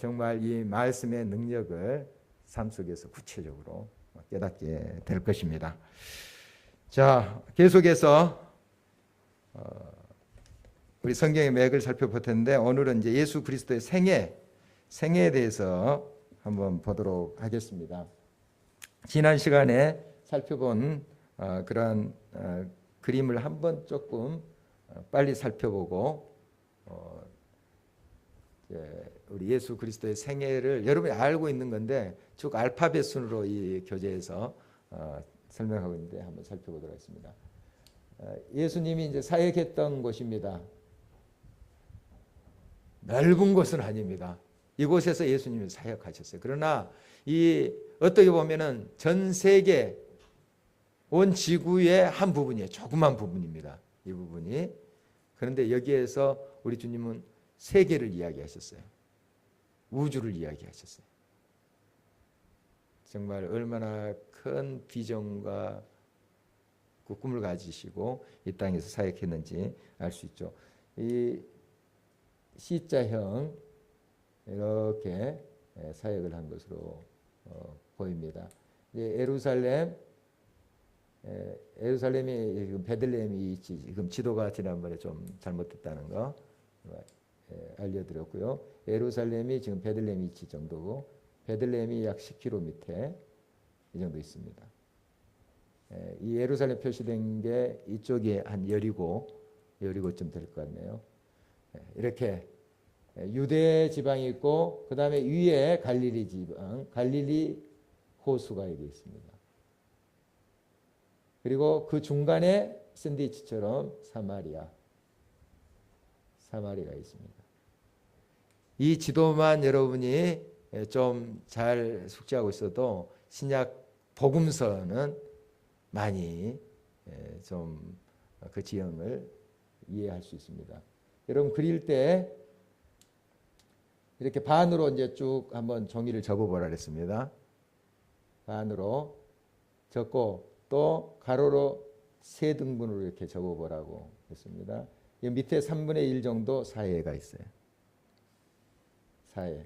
Speaker 1: 정말 이 말씀의 능력을 삶 속에서 구체적으로 깨닫게 될 것입니다. 자, 계속해서 우리 성경의 맥을 살펴볼 텐데 오늘은 이제 예수 그리스도의 생애에 대해서 한번 보도록 하겠습니다. 지난 시간에 살펴본 그런 그림을 한번 조금 빨리 살펴보고 우리 예수 그리스도의 생애를 여러분이 알고 있는 건데 쭉 알파벳 순으로 이 교재에서 설명하고 있는데 한번 살펴보도록 하겠습니다. 예수님이 이제 사역했던 곳입니다. 넓은 곳은 아닙니다. 이곳에서 예수님이 사역하셨어요. 그러나 이 어떻게 보면은 전 세계 온 지구의 한 부분이에요. 조그만 부분입니다. 이 부분이. 그런데 여기에서 우리 주님은 세계를 이야기하셨어요. 우주를 이야기하셨어요. 정말 얼마나 큰 비전과 그 꿈을 가지시고 이 땅에서 사역했는지 알 수 있죠. 이 C자형 이렇게 사역을 한 것으로 보입니다. 예루살렘이 베들레헴이 있지, 지금 지도가 지난번에 좀 잘못됐다는 거 알려드렸고요. 예루살렘이 지금 베들레헴 위치 정도고 베들레헴이 약 10km 이 정도 있습니다. 이 예루살렘 표시된 게 이쪽이 한 여리고쯤 될 것 같네요. 이렇게 유대 지방이 있고 그 다음에 위에 갈릴리 지방, 갈릴리 호수가 여기 있습니다. 그리고 그 중간에 샌드위치처럼 사마리아가 있습니다. 이 지도만 여러분이 좀 잘 숙지하고 있어도 신약 복음서는 많이 좀 그 지형을 이해할 수 있습니다. 여러분 그릴 때 이렇게 반으로 이제 쭉 한번 종이를 접어보라 그랬습니다. 반으로 접고 또 가로로 세 등분으로 이렇게 접어보라고 했습니다. 이 밑에 3분의 1 정도 사해가 있어요. 사해.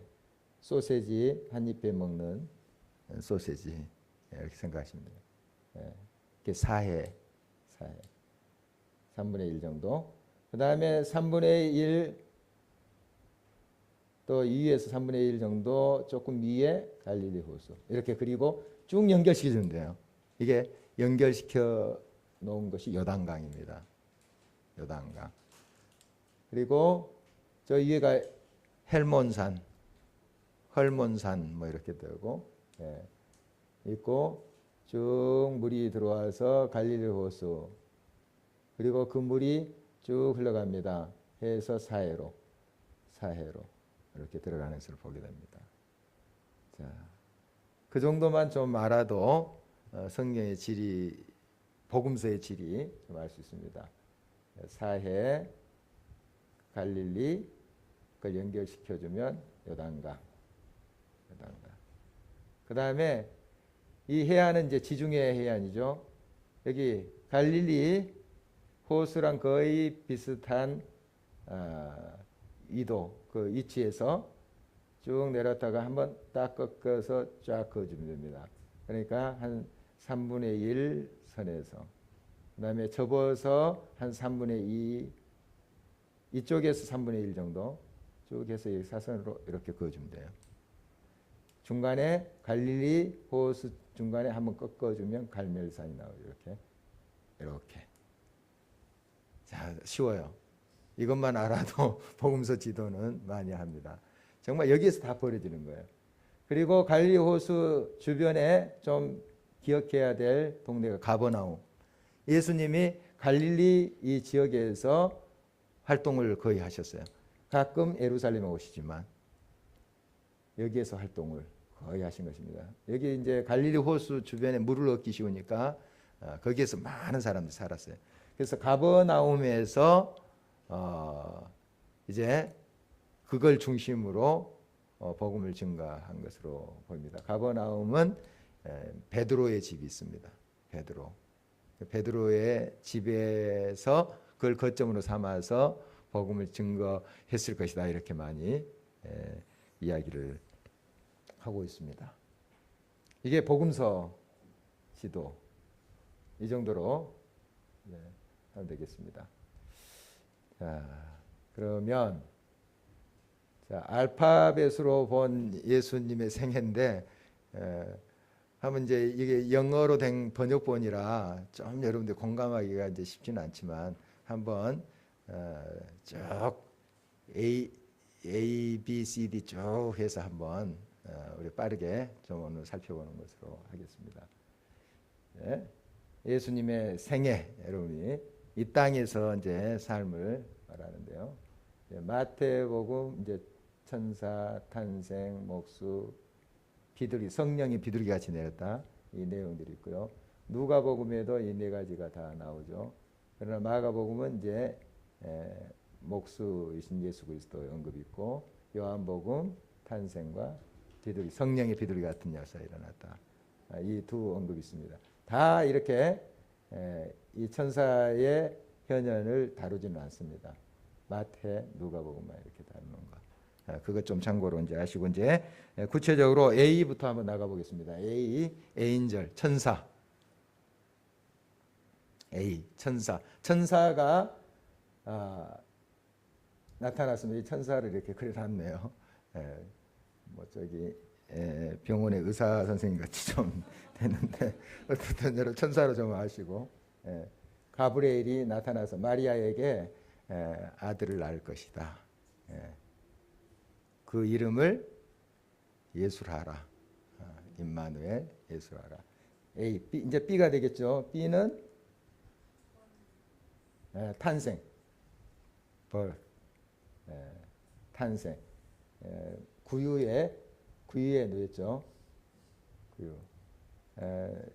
Speaker 1: 소세지 한 입에 먹는 소세지 이렇게 생각하시면 돼요. 이렇게 사해. 3분의 1 정도. 그 다음에 3분의 1 또 위에서 3분의 1 정도 조금 위에 갈릴리 호수. 이렇게 그리고 쭉 연결시켜 주면 돼요. 이게 연결시켜 놓은 것이 요단강입니다. 요단강. 그리고 저 위에가 헬몬산, 헐몬산 뭐 이렇게 되고 있고 쭉 물이 들어와서 갈릴리 호수. 그리고 그 물이 쭉 흘러갑니다. 해서 사해로 이렇게 들어가는 것을 보게 됩니다. 자, 그 정도만 좀 알아도 성경의 질이, 복음서의 질이 좀 알 수 있습니다. 사해, 갈릴리, 그걸 연결시켜주면 요단강. 그 다음에 이 해안은 이제 지중해 해안이죠. 여기 갈릴리 호수랑 거의 비슷한 위도, 그 위치에서 쭉 내렸다가 한번 딱 꺾어서 쫙 그어주면 됩니다. 그러니까 한 3분의 1 선에서 그 다음에 접어서 한 3분의 2 이쪽에서 3분의 1 정도 쭉 해서 이 사선으로 이렇게 그어주면 돼요. 중간에 갈릴리 호수 중간에 한번 꺾어주면 갈멜산이 나오죠. 이렇게. 자, 쉬워요. 이것만 알아도 복음서 지도는 많이 합니다. 정말 여기에서 다 벌어지는 거예요. 그리고 갈릴리 호수 주변에 좀 기억해야 될 동네가 가버나움. 예수님이 갈릴리 이 지역에서 활동을 거의 하셨어요. 가끔 예루살렘에 오시지만 여기에서 활동을 거의 하신 것입니다. 여기 이제 갈릴리 호수 주변에 물을 얻기 쉬우니까 거기에서 많은 사람들이 살았어요. 그래서 가버나움에서 이제 그걸 중심으로 복음을 증가한 것으로 보입니다. 가버나움은 베드로의 집이 있습니다. 베드로의 집에서 그걸 거점으로 삼아서 복음을 증거했을 것이다. 이렇게 많이 이야기를 하고 있습니다. 이게 복음서 지도. 이 정도로 하면 되겠습니다. 자, 그러면 알파벳으로 본 예수님의 생애인데 하면 이제 이게 영어로 된 번역본이라 좀 여러분들 공감하기가 이제 쉽지는 않지만 한번 쭉 A, B, C, D 쭉 해서 한번 우리 빠르게 좀 오늘 살펴보는 것으로 하겠습니다. 네. 예수님의 생애, 여러분이 이 땅에서 이제 삶을 말하는데요. 마태복음 이제 천사, 탄생, 목수, 비둘기, 성령이 비둘기 같이 내렸다. 이 내용들이 있고요. 누가복음에도 이 네 가지가 다 나오죠. 그러나 마가복음은 이제 목수이신 예수 그리스도의 언급이 있고, 요한복음 탄생과 비둘기, 성령의 비둘기 같은 역사가 일어났다. 이 두 언급이 있습니다. 다 이렇게 이 천사의 현현을 다루지는 않습니다. 마태, 누가복음만 이렇게 다루는 거. 그것 좀 참고로 이제 아시고 이제 구체적으로 A부터 한번 나가 보겠습니다. A, 에인절, 천사. A, 천사. 천사가 나타났으면 이 천사를 이렇게 그려놨네요. 뭐 저기 병원의 의사 선생님 같이 좀 됐는데 어쨌든 여러분 천사로 좀 아시고 가브리엘이 나타나서 마리아에게 아들을 낳을 것이다. 그 이름을 예수라라. 임마누엘 예수라라. A, B, 이제 B가 되겠죠. B는 탄생, birth, 탄생. 구유에 놓였죠. 구유.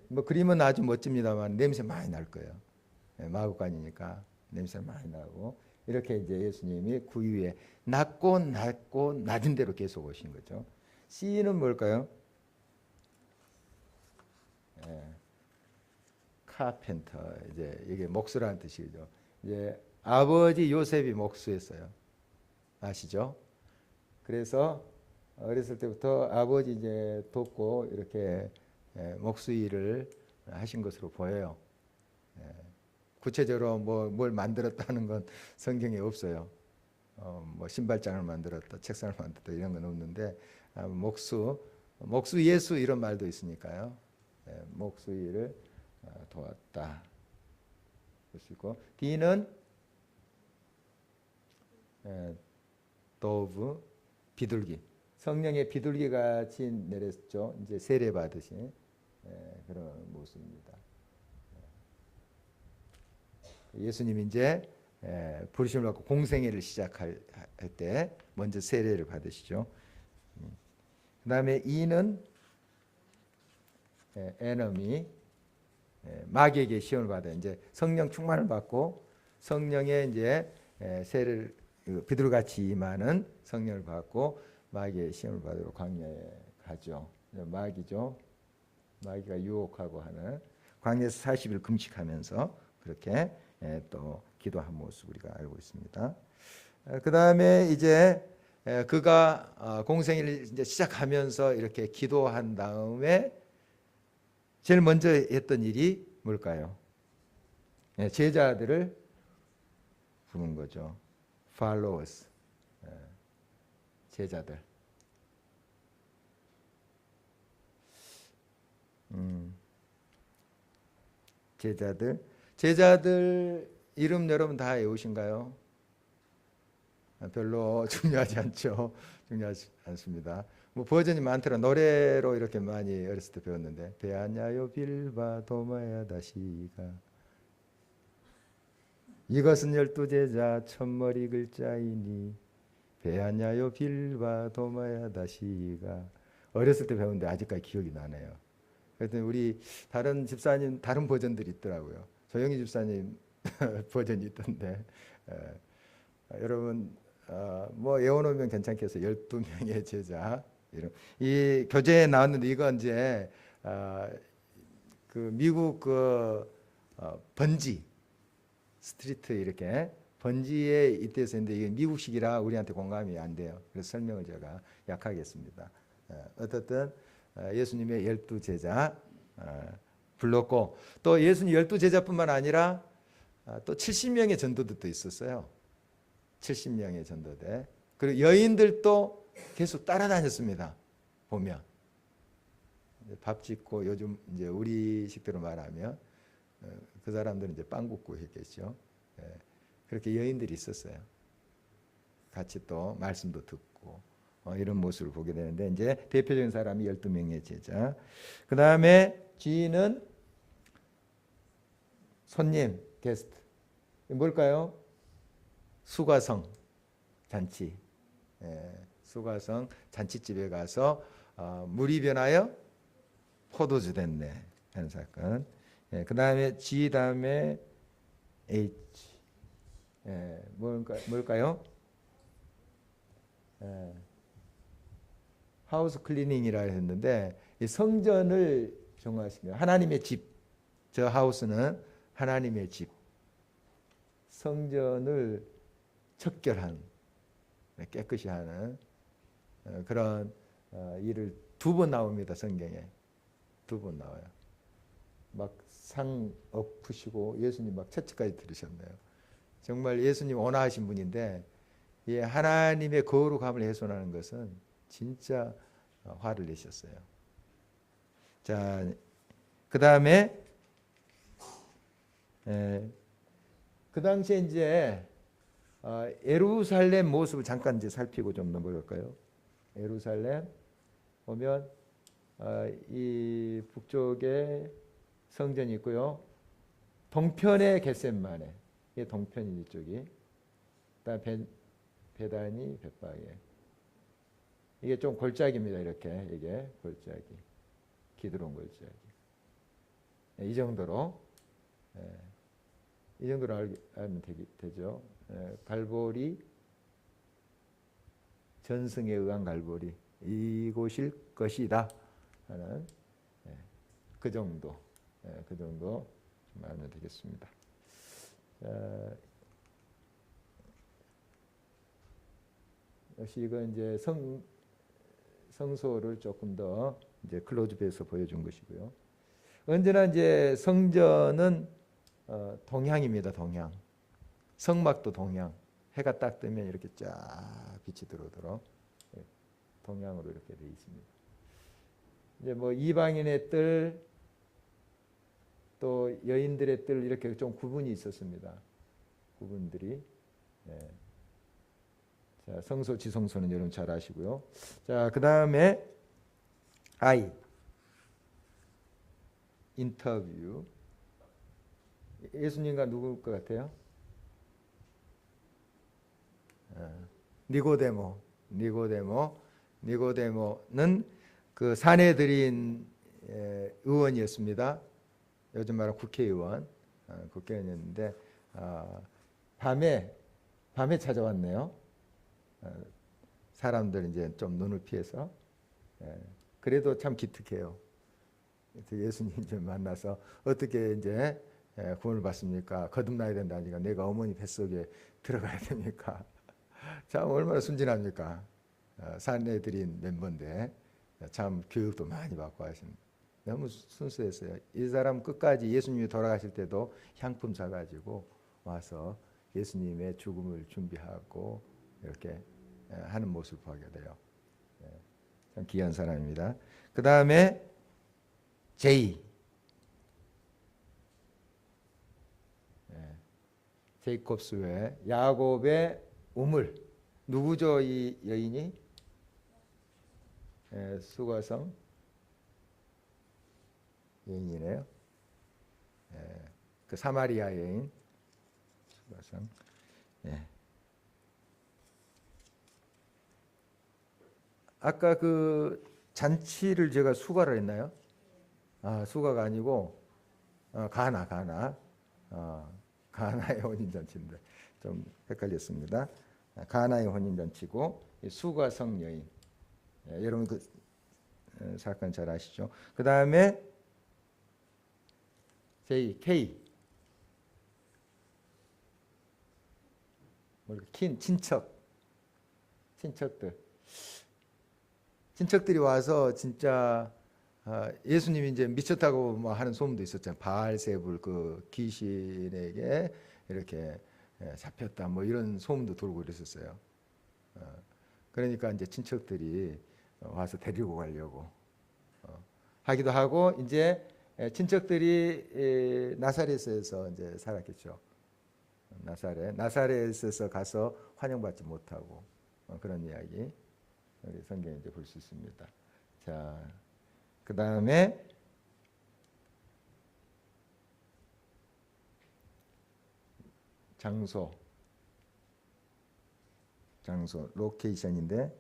Speaker 1: 뭐 그림은 아주 멋집니다만 냄새 많이 날 거예요. 마구간이니까 냄새 많이 나고 이렇게 이제 예수님이 구유에 낮고 낮은 대로 계속 오신 거죠. C는 뭘까요? 카펜터. 이제 이게 목수라는 뜻이죠. 이제 아버지 요셉이 목수였어요. 아시죠? 그래서 어렸을 때부터 아버지 이제 돕고 이렇게 목수 일을 하신 것으로 보여요. 구체적으로 뭘 만들었다는 건 성경에 없어요. 뭐 신발장을 만들었다, 책상을 만들었다 이런 건 없는데 목수 예수 이런 말도 있으니까요. 목수 일을 도왔다. 볼 수 있고 D는 도브 비둘기. 성령의 비둘기 같이 내렸죠. 이제 세례 받으신 그런 모습입니다. 예수님이 이제 부르심을 받고 공생애를 시작할 때 먼저 세례를 받으시죠. 그다음에 E는 에너미, 마귀에게 시험을 받아 이제 성령 충만을 받고 성령의 이제 세를 비둘기같이 임하는 성령을 받고 마귀의 시험을 받으러 광야에 가죠. 마귀죠. 마귀가 유혹하고 하는 광야에서 40일 금식하면서 그렇게 또 기도한 모습 우리가 알고 있습니다. 그 다음에 이제 그가 공생애를 이제 시작하면서 이렇게 기도한 다음에 제일 먼저 했던 일이 뭘까요? 제자들을 부른 거죠. followers. 제자들. 제자들 이름 여러분 다 외우신가요? 별로 중요하지 않죠. 중요하지 않습니다. 뭐 버전이 많더라. 노래로 이렇게 많이 어렸을 때 배웠는데 베아냐요 빌바 도마야 다시가 이것은 12제자 첫머리 글자이니 베아냐요 빌바 도마야 다시가 어렸을 때 배웠는데 아직까지 기억이 나네요. 그랬더니 우리 다른 집사님 다른 버전들이 있더라고요. 조영희 집사님 버전이 있던데 여러분 뭐 외워놓으면 괜찮겠어요. 12명의 제자 이런 이 교재에 나왔는데 이건 이제 그 미국 번지 스트리트 이렇게 번지에 이때서 했는데 이게 미국식이라 우리한테 공감이 안 돼요. 그래서 설명을 제가 약하게 했습니다. 어쨌든 예수님의 12제자 불렀고 또 예수님 12제자뿐만 아니라 또 70명의 전도들도 있었어요. 70명의 전도대. 그리고 여인들도 계속 따라다녔습니다. 보면 밥 짓고 요즘 이제 우리 식대로 말하면 그 사람들은 이제 빵 굽고 했겠죠. 그렇게 여인들이 있었어요. 같이 또 말씀도 듣고 이런 모습을 보게 되는데 이제 대표적인 사람이 12명의 제자. 그 다음에 G는 손님, 게스트. 뭘까요? 수가성 잔치. 수가성 잔치집에 가서 물이 변하여 포도주 됐네 하는 사건. 그 다음에 G 다음에 H. 뭘까요? 하우스 클리닝이라 했는데 이 성전을 정화하십니다. 하나님의 집, 저 하우스는 하나님의 집, 성전을 척결한, 깨끗이 하는 그런 일을 2번 나옵니다. 성경에 2번 나와요. 막 상 엎으시고 예수님 막 채찍까지 들으셨네요. 정말 예수님 온화하신 분인데 이 하나님의 거룩함을 훼손하는 것은 진짜 화를 내셨어요. 자, 그 다음에 그 당시에 이제 예루살렘 모습을 잠깐 이제 살피고 좀 넘어갈까요? 예루살렘 보면 이 북쪽에 성전이 있고요. 동편에 겟셋마네, 이게 동편이 이쪽이. 그다음 베다니, 벳바게. 이게 좀 골짜기입니다. 이렇게 이게 골짜기, 기드론 골짜기. 이 정도로 이 정도로 알면 되죠. 갈보리, 전승에 의한 갈보리, 이곳일 것이다 하는 그 정도, 그 정도 좀 알면 되겠습니다. 역시 이건 이제 성소를 조금 더 이제 클로즈업해서 보여준 것이고요. 언제나 이제 성전은 동향입니다. 동향. 성막도 동향. 해가 딱 뜨면 이렇게 쫙 빛이 들어오도록 동향으로 이렇게 되어 있습니다. 이제 뭐 이방인의 뜰, 또 여인들의 뜰 이렇게 좀 구분이 있었습니다. 구분들이. 자, 성소, 지성소는 여러분 잘 아시고요. 자, 그 다음에 I. 인터뷰. 예수님과 누구일 것 같아요? 니고데모는 그 사내들인 의원이었습니다. 요즘 말하는 국회의원이었는데 밤에 찾아왔네요. 사람들 이제 좀 눈을 피해서. 그래도 참 기특해요. 예수님 좀 만나서 어떻게 이제 구원을 받습니까? 거듭나야 된다니까. 내가 어머니 뱃속에 들어가야 됩니까? 참 얼마나 순진합니까? 사내들인 멤버인데 참 교육도 많이 받고 하신, 너무 순수했어요. 이 사람 끝까지 예수님이 돌아가실 때도 향품 사가지고 와서 예수님의 죽음을 준비하고 이렇게 하는 모습을 보게 돼요. 참 귀한 사람입니다. 그 다음에 제이. 제이콥스 외 야곱의 우물. 누구죠 이 여인이? 수가성 여인이네요. 그 사마리아 여인 수가성. 아까 그 잔치를 제가 수가를 했나요? 수가가 아니고 가나의 혼인잔치인데 좀 헷갈렸습니다. 가나의 혼인잔치고 수가성 여인. 여러분 그 사건 잘 아시죠? 그 다음에 K. 친척들이 와서 진짜 예수님이 이제 미쳤다고 뭐 하는 소문도 있었잖아요. 바알세불 그 귀신에게 이렇게 잡혔다 뭐 이런 소문도 돌고 그랬었어요. 그러니까 이제 친척들이 와서 데리고 가려고 하기도 하고, 이제 친척들이 나사렛에서 이제 살았겠죠. 나사렛에서 가서 환영받지 못하고 그런 이야기 우리 성경에 이제 볼 수 있습니다. 자, 그 다음에 장소 로케이션인데,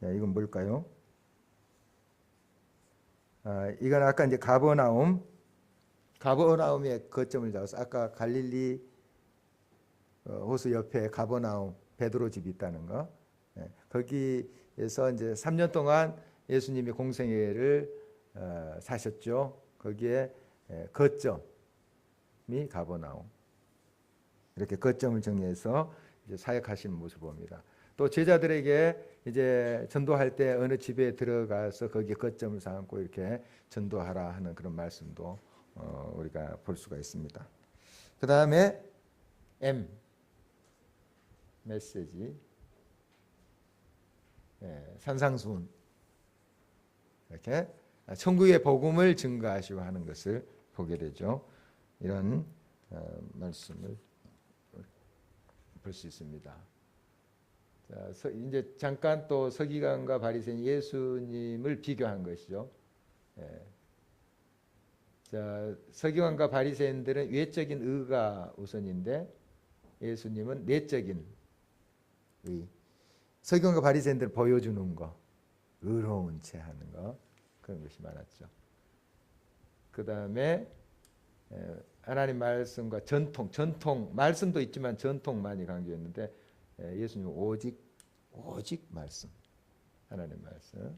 Speaker 1: 이건 뭘까요? 이건 아까 이제 가버나움의 거점을 잡아서, 아까 갈릴리 호수 옆에 가버나움 베드로 집이 있다는 거, 거기에서 이제 3년 동안 예수님이 공생애를 사셨죠. 거기에 거점이 가버나움. 이렇게 거점을 정해서 이제 사역하시는 모습을 봅니다. 또 제자들에게 이제 전도할 때 어느 집에 들어가서 거기에 거점을 삼고 이렇게 전도하라 하는 그런 말씀도 우리가 볼 수가 있습니다. 그 다음에 M 메시지, 산상수훈, 이렇게 천국의 복음을 증거하시고 하는 것을 보게 되죠. 이런 말씀을 볼 수 있습니다. 자, 이제 잠깐 또 서기관과 바리새인 예수님을 비교한 것이죠. 자, 서기관과 바리새인들은 외적인 의가 우선인데 예수님은 내적인 의. 서기관과 바리새인들은 보여주는 거, 의로운 채 하는 거, 그런 것이 많았죠. 그 다음에 하나님 말씀과 전통, 말씀도 있지만 전통 많이 강조했는데 예수님은 오직 말씀, 하나님 말씀.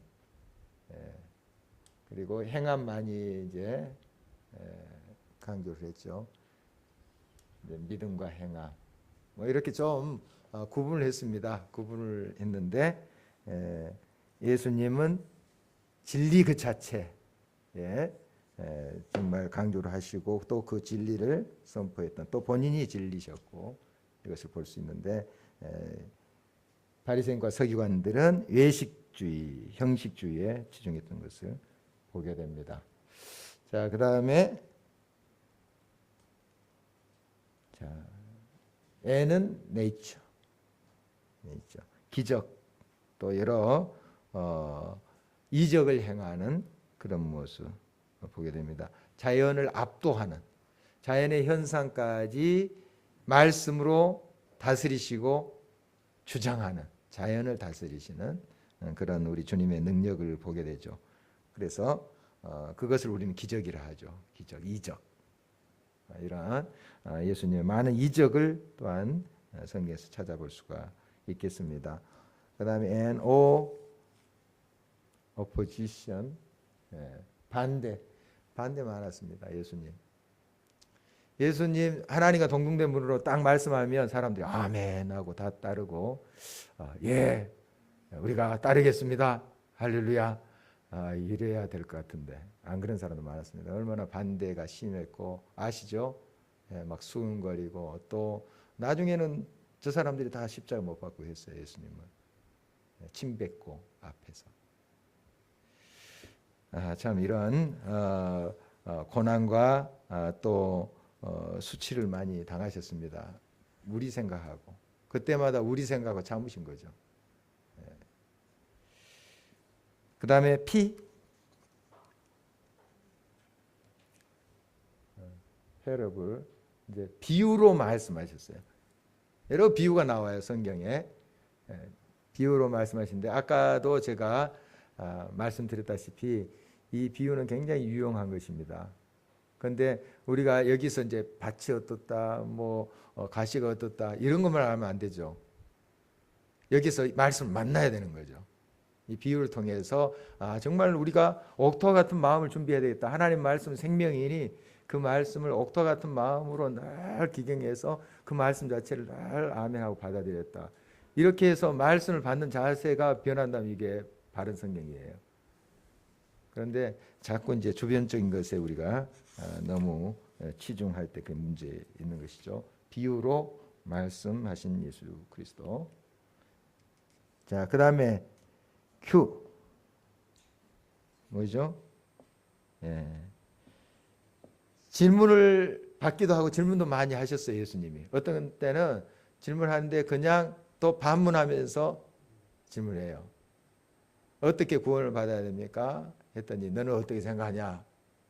Speaker 1: 그리고 행함 많이 이제 강조를 했죠. 믿음과 행함. 뭐 이렇게 좀 구분을 했습니다. 구분을 했는데 예수님은 진리 그 자체, 정말 강조를 하시고 또 그 진리를 선포했던, 또 본인이 진리셨고 이것을 볼 수 있는데 바리새인과 서기관들은 외식주의, 형식주의에 치중했던 것을 보게 됩니다. 자, 그다음에 자, N은 네이처, 기적, 또 여러 이적을 행하는 그런 모습 보게 됩니다. 자연을 압도하는, 자연의 현상까지 말씀으로 다스리시고 주장하는, 자연을 다스리시는 그런 우리 주님의 능력을 보게 되죠. 그래서 그것을 우리는 기적이라 하죠. 기적, 이적. 이러한 예수님의 많은 이적을 또한 성경에서 찾아볼 수가 있겠습니다. 그 다음에 NO, opposition, 반대 많았습니다. 예수님 하나님과 동등된 분으로 딱 말씀하면 사람들이 아멘 하고 다 따르고 예, 우리가 따르겠습니다. 할렐루야. 이래야 될 것 같은데 안 그런 사람도 많았습니다. 얼마나 반대가 심했고 아시죠? 막 수근거리고 또 나중에는 저 사람들이 다 십자가 못 박고 했어요. 예수님을 침 뱉고 앞에서. 참 이런 고난과 또 수치를 많이 당하셨습니다. 우리 생각하고 그때마다 우리 생각하고 참으신 거죠. 그 다음에 P, 패러블, 이제 비유로 말씀하셨어요. 여러 비유가 나와요, 성경에. 비유로 말씀하시는데 아까도 제가 말씀드렸다시피 이 비유는 굉장히 유용한 것입니다. 그런데 우리가 여기서 이제 밭이 어떻다, 뭐 가시가 어떻다 이런 것만 하면 안 되죠. 여기서 말씀을 만나야 되는 거죠. 이 비유를 통해서 정말 우리가 옥토와 같은 마음을 준비해야 되겠다. 하나님 말씀 생명이니 그 말씀을 옥토와 같은 마음으로 늘 기경해서 그 말씀 자체를 늘 아멘하고 받아들였다. 이렇게 해서 말씀을 받는 자세가 변한다면 이게 바른 성경이에요. 그런데 자꾸 이제 주변적인 것에 우리가 너무 치중할 때 그 문제 있는 것이죠. 비유로 말씀하신 예수 그리스도. 자, 그 다음에 Q 뭐죠? 질문을 받기도 하고 질문도 많이 하셨어요. 예수님이 어떤 때는 질문하는데 그냥 또 반문하면서 질문해요. 어떻게 구원을 받아야 됩니까? 했더니 너는 어떻게 생각하냐?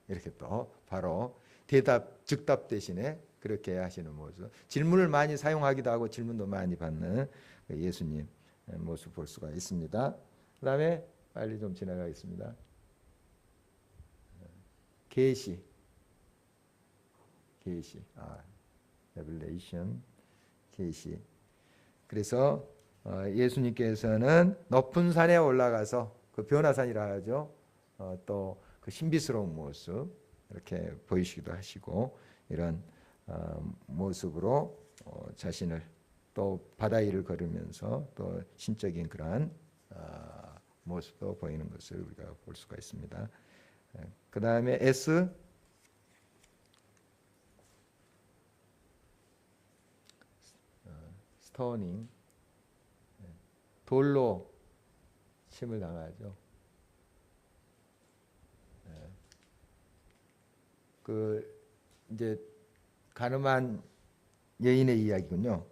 Speaker 1: 이렇게 또 바로 즉답 대신에 그렇게 하시는 모습. 질문을 많이 사용하기도 하고 질문도 많이 받는 예수님 모습 볼 수가 있습니다. 그 다음에 빨리 좀 지나가겠습니다. 계시, 레벨레이션, 계시. 그래서 예수님께서는 높은 산에 올라가서 그 변화산이라 하죠. 또 그 신비스러운 모습 이렇게 보이시기도 하시고 이런 모습으로 자신을 또 바다 위를 걸으면서 또 신적인 그러한 모습도 보이는 것을 우리가 볼 수가 있습니다. 그 다음에 S, 스토닝, 돌로 침을 당하죠. 그 이제 가늠한 여인의 이야기군요.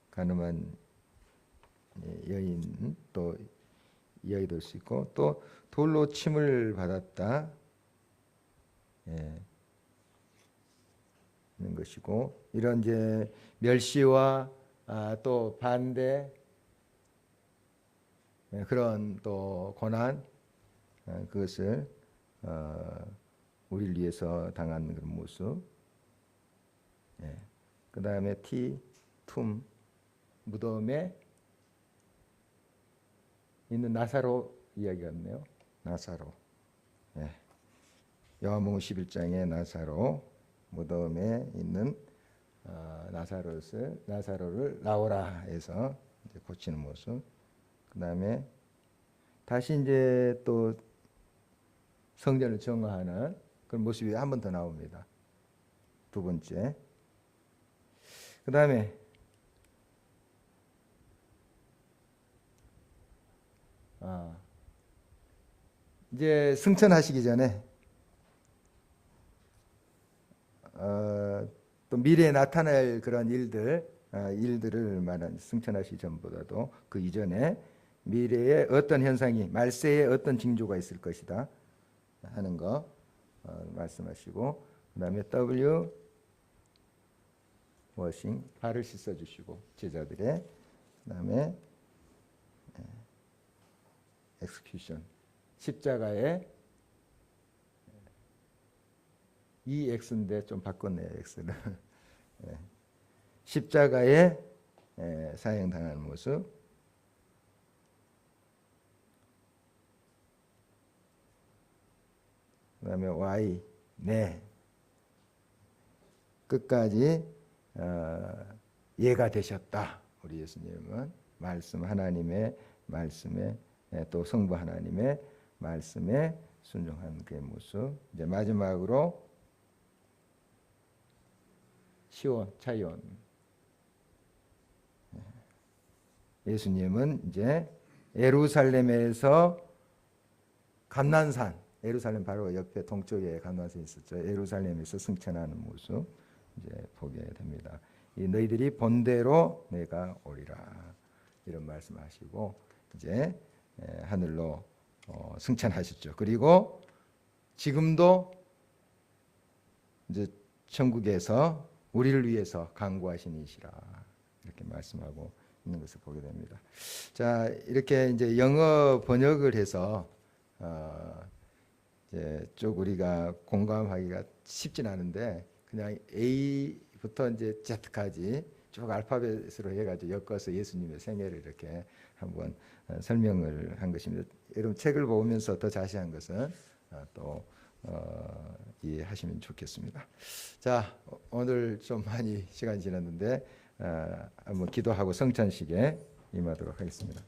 Speaker 1: 가늠한 여인 또 이야기 될 수 있고 또 돌로 침을 받았다 있는 것이고 이런 이제 멸시와 또 반대 그런 또 고난 그것을 우리를 위해서 당하는 그런 모습. 그 다음에 T, 툼, 무덤에 있는 나사로 이야기였네요. 나사로. 요한복음 11장의 나사로 무덤에 있는 나사로를 나오라 해서 이제 고치는 모습. 그 다음에 다시 이제 또 성전을 정화하는 그런 모습이 한 번 더 나옵니다. 두 번째. 그 다음에 이제 승천하시기 전에 또 미래에 나타날 그런 일들을 말한 승천하시기 전보다도 그 이전에 미래에 어떤 현상이 말세에 어떤 징조가 있을 것이다 하는 거 말씀하시고 그 다음에 W 워싱 발을 씻어주시고 제자들의 그 다음에 엑스큐션 십자가에 이 X인데 좀 바꿨네요. X를 십자가에 사형당하는 모습. 그 다음에 Y 네 끝까지 예가 되셨다. 우리 예수님은 말씀 하나님의 말씀에 또 성부 하나님의 말씀에 순종하는 그의 모습. 이제 마지막으로 시온 차이온. 예수님은 이제 예루살렘에서 감난산, 예루살렘 바로 옆에 동쪽에 감난산이 있었죠. 예루살렘에서 승천하는 모습 이제 보게 됩니다. 이 너희들이 본대로 내가 오리라 이런 말씀하시고 이제 하늘로 승천하셨죠. 그리고 지금도 이제 천국에서 우리를 위해서 간구하신 이시라 이렇게 말씀하고 있는 것을 보게 됩니다. 자, 이렇게 이제 영어 번역을 해서 이제 쭉 우리가 공감하기가 쉽진 않은데 그냥 A부터 이제 Z까지 쭉 알파벳으로 해가지고 엮어서 예수님의 생애를 이렇게 한번 설명을 한 것입니다. 여러분 책을 보면서 더 자세한 것은 또 이해하시면 좋겠습니다. 자, 오늘 좀 많이 시간이 지났는데 한번 기도하고 성찬식에 임하도록 하겠습니다.